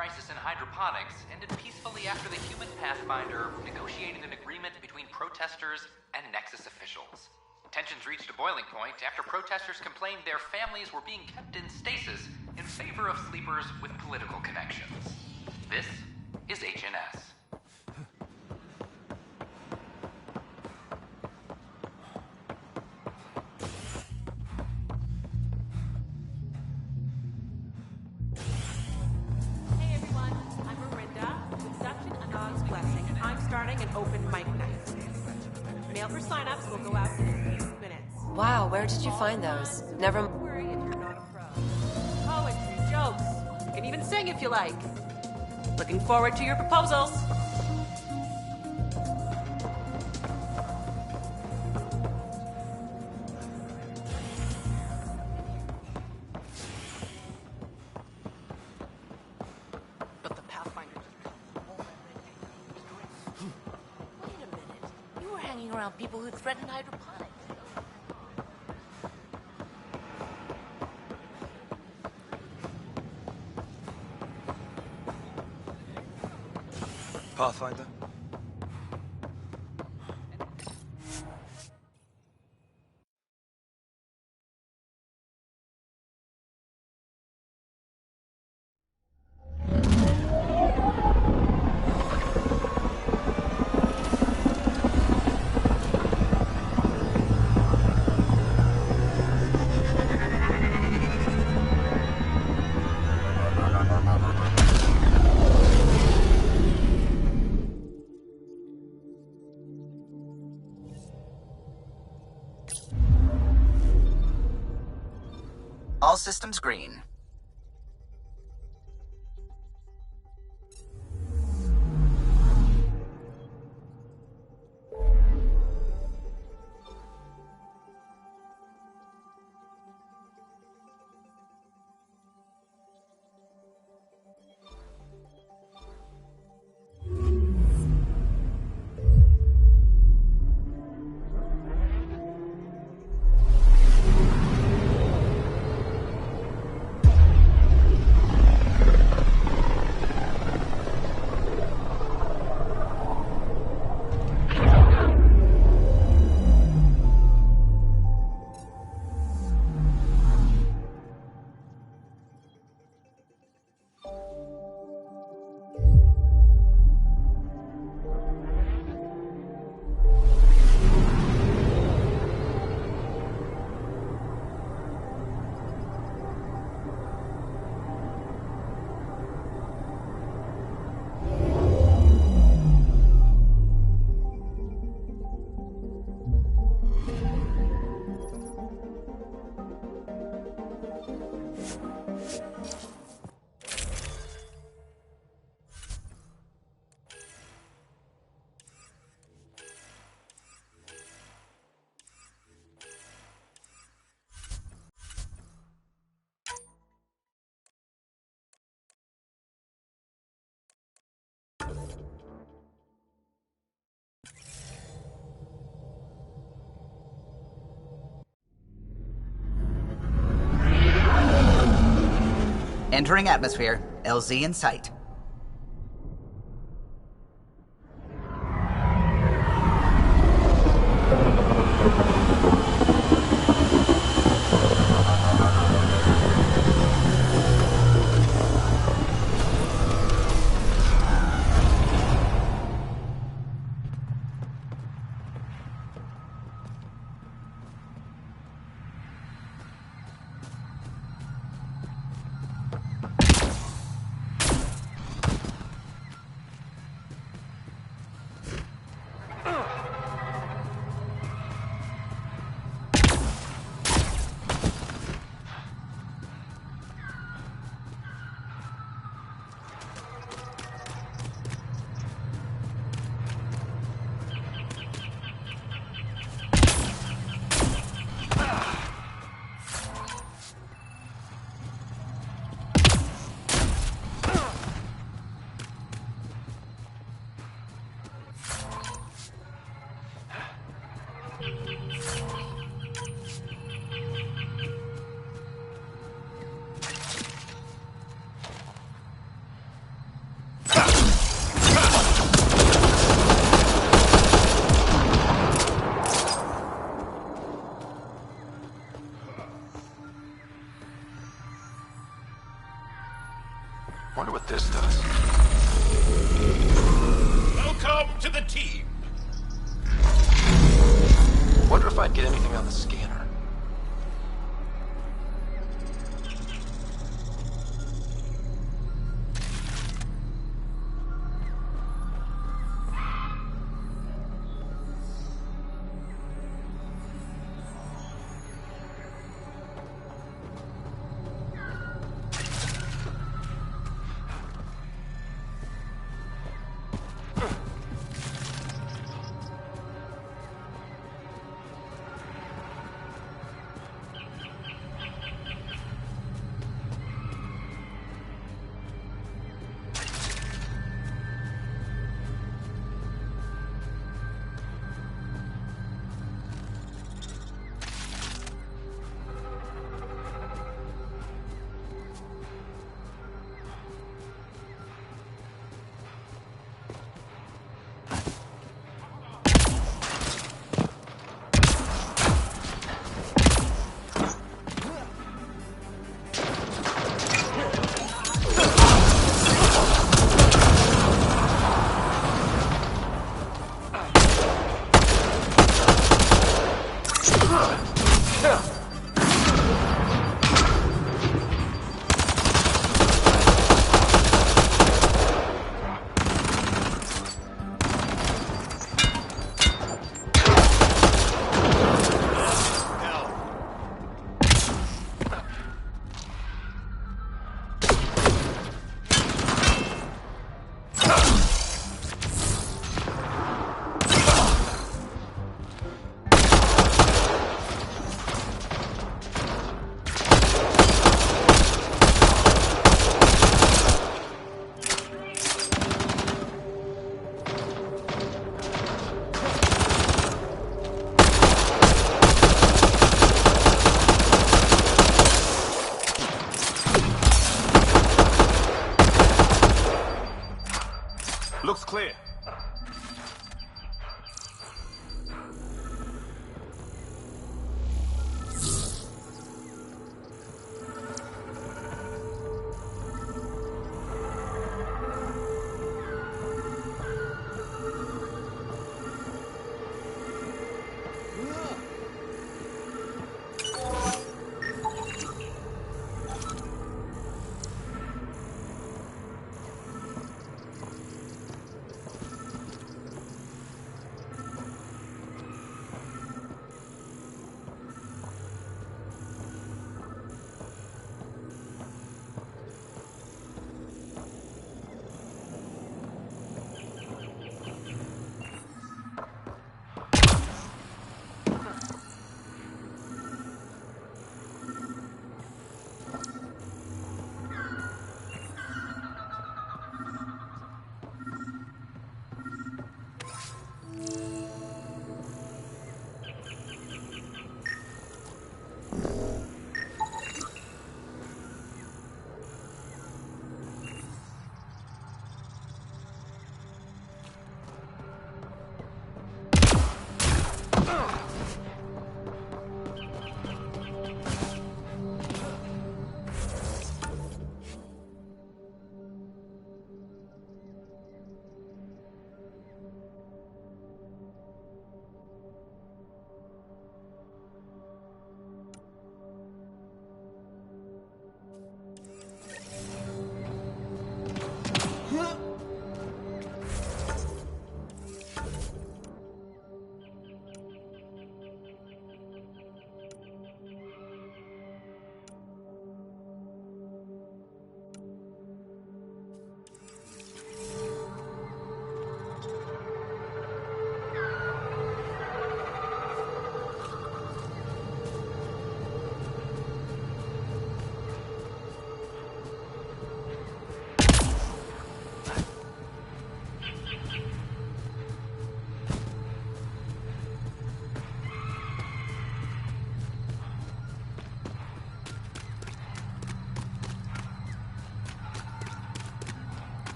Crisis in hydroponics ended peacefully after the human Pathfinder negotiated an agreement between protesters and Nexus officials. Tensions reached a boiling point after protesters complained their families were being kept in stasis in favor of sleepers with political connections. This is HNS. Wow, where did you find those? Never worry if you're not a pro. Poetry, jokes. You can even sing if you like. Looking forward to your proposals. But the Pathfinder Wait a minute. You were hanging around people who threatened hydroponics. Pathfinder? All systems green. Entering atmosphere. LZ in sight. Wonder what this does. Welcome to the team. Wonder if I'd get anything on the scanner.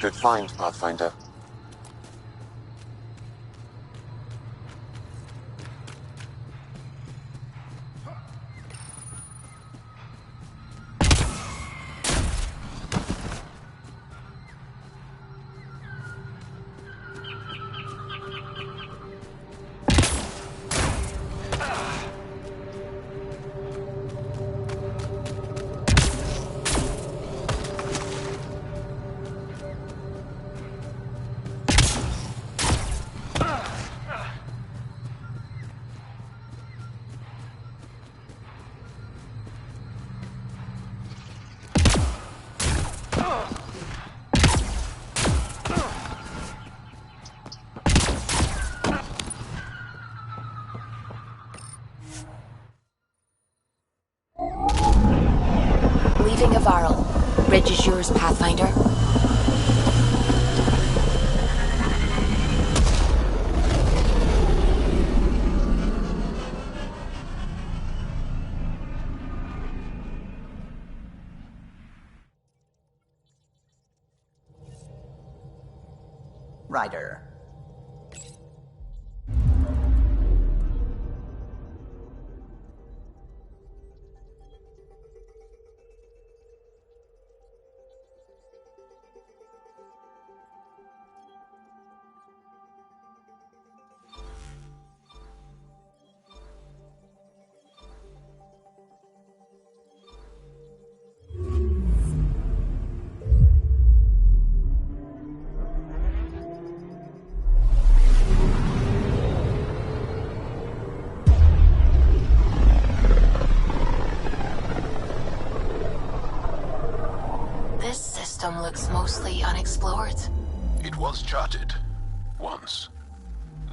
Good find, Pathfinder. Leaving Avarl. Bridge is yours, Pathfinder. Ryder. Looks mostly unexplored. It was charted. Once.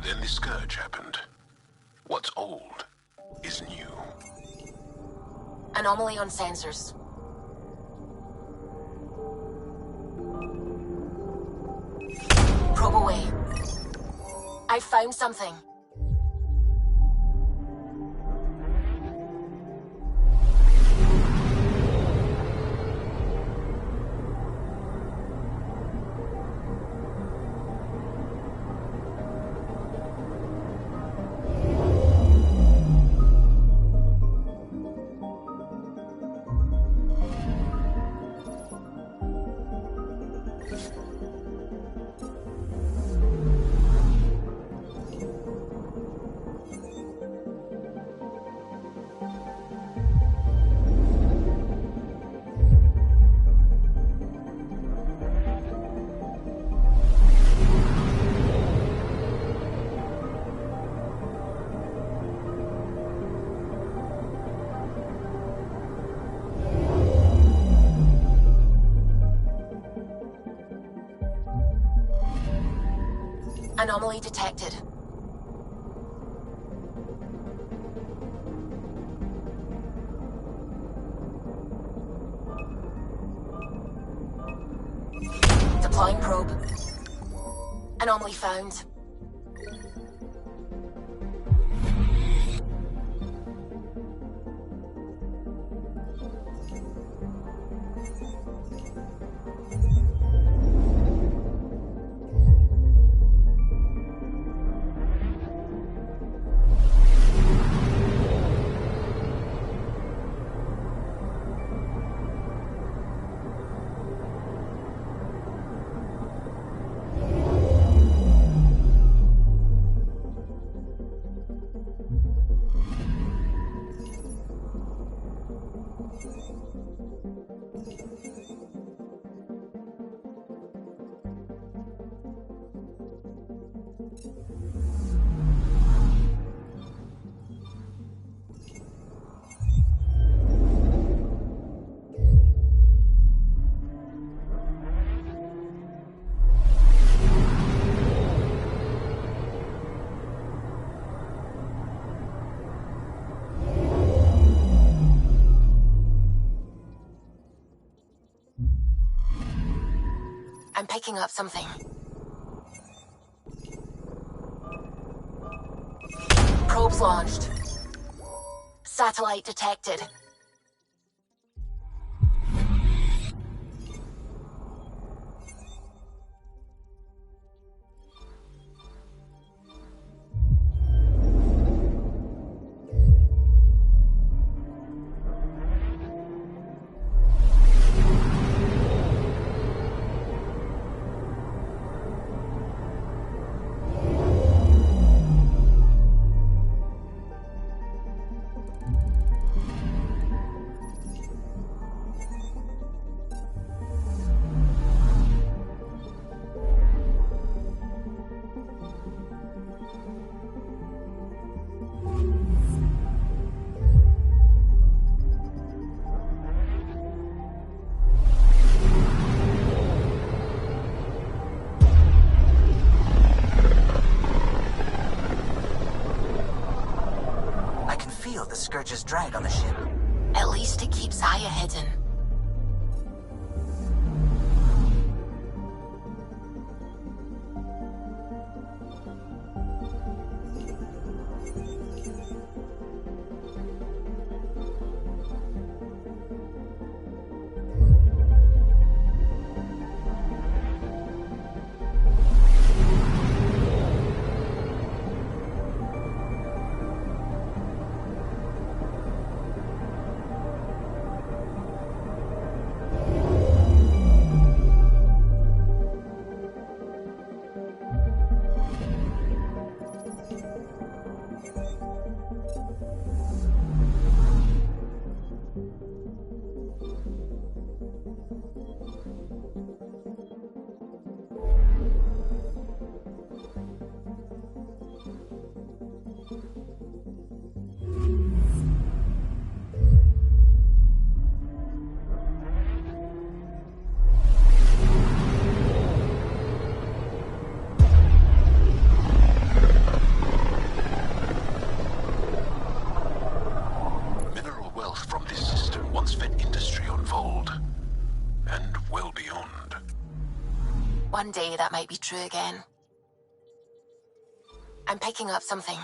Then the Scourge happened. What's old is new. Anomaly on sensors. Probe away. I found something. Anomaly detected. Deploying probe. Anomaly found. I'm picking up something. Probes launched. Satellite detected. feel the Scourge's drag on the ship. At least it keeps Aya hidden. One day that might be true again. I'm picking up something.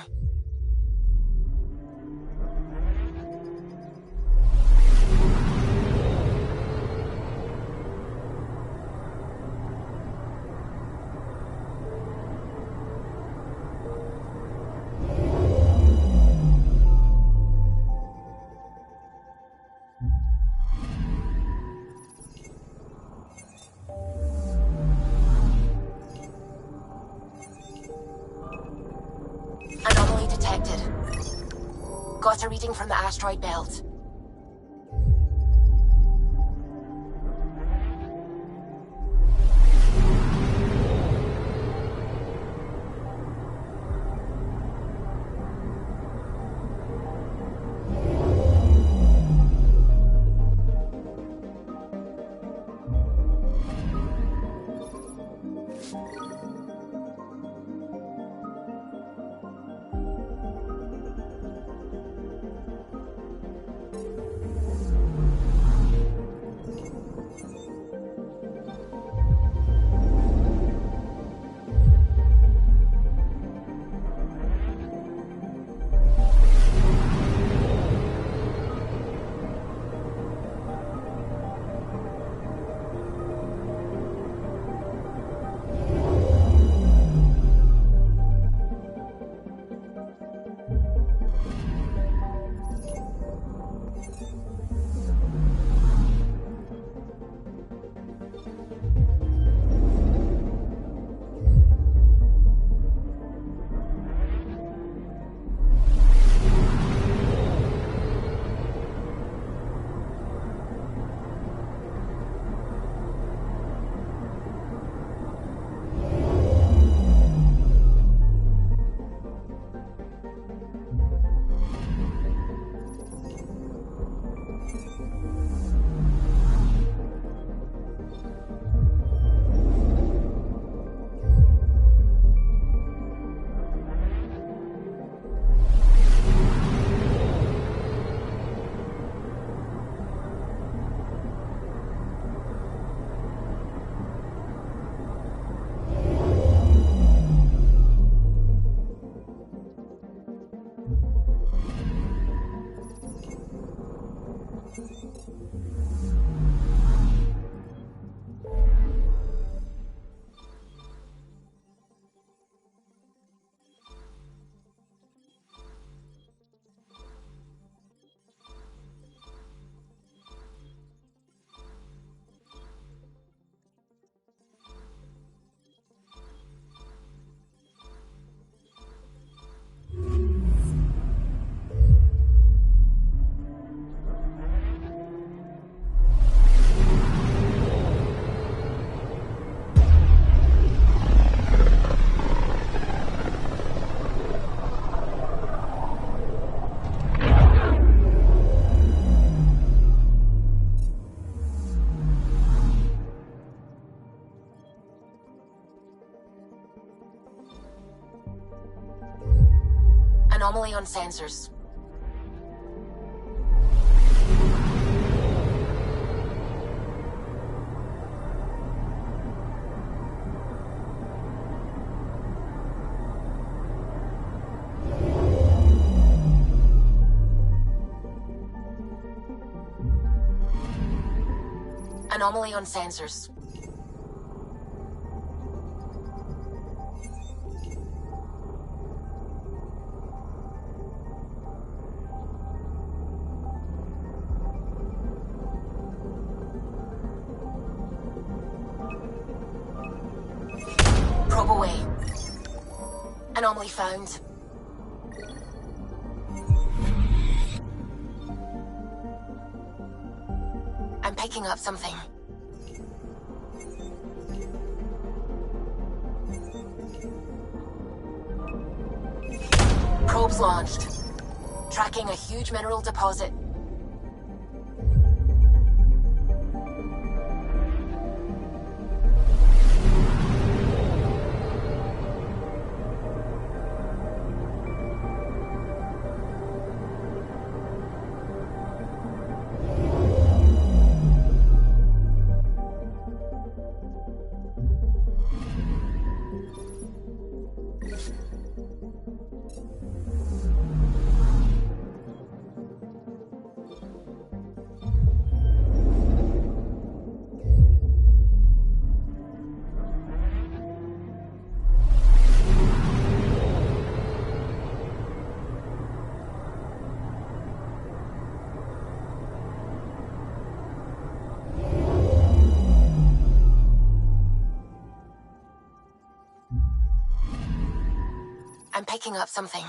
Got a reading from the asteroid belt. Anomaly on sensors. Anomaly on sensors. Probe away. Anomaly found. I'm picking up something. Probes launched. Tracking a huge mineral deposit. I'm picking up something.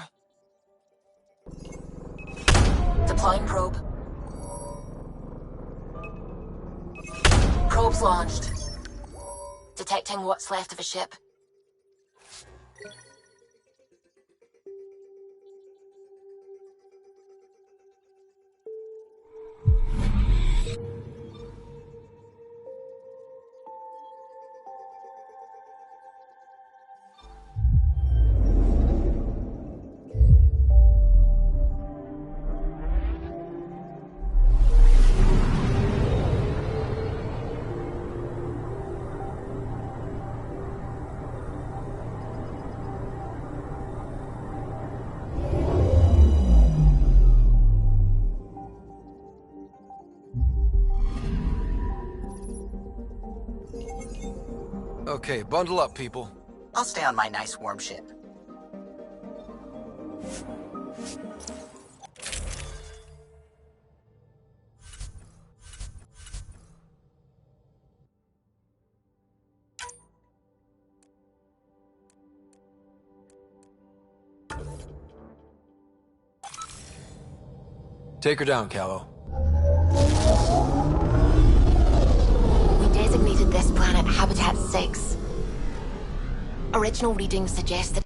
Deploying probe. Probes launched. Detecting what's left of a ship. Okay, bundle up, people. I'll stay on my nice warm ship. Take her down, Callow. We designated this planet Habitat 6. Original readings suggest that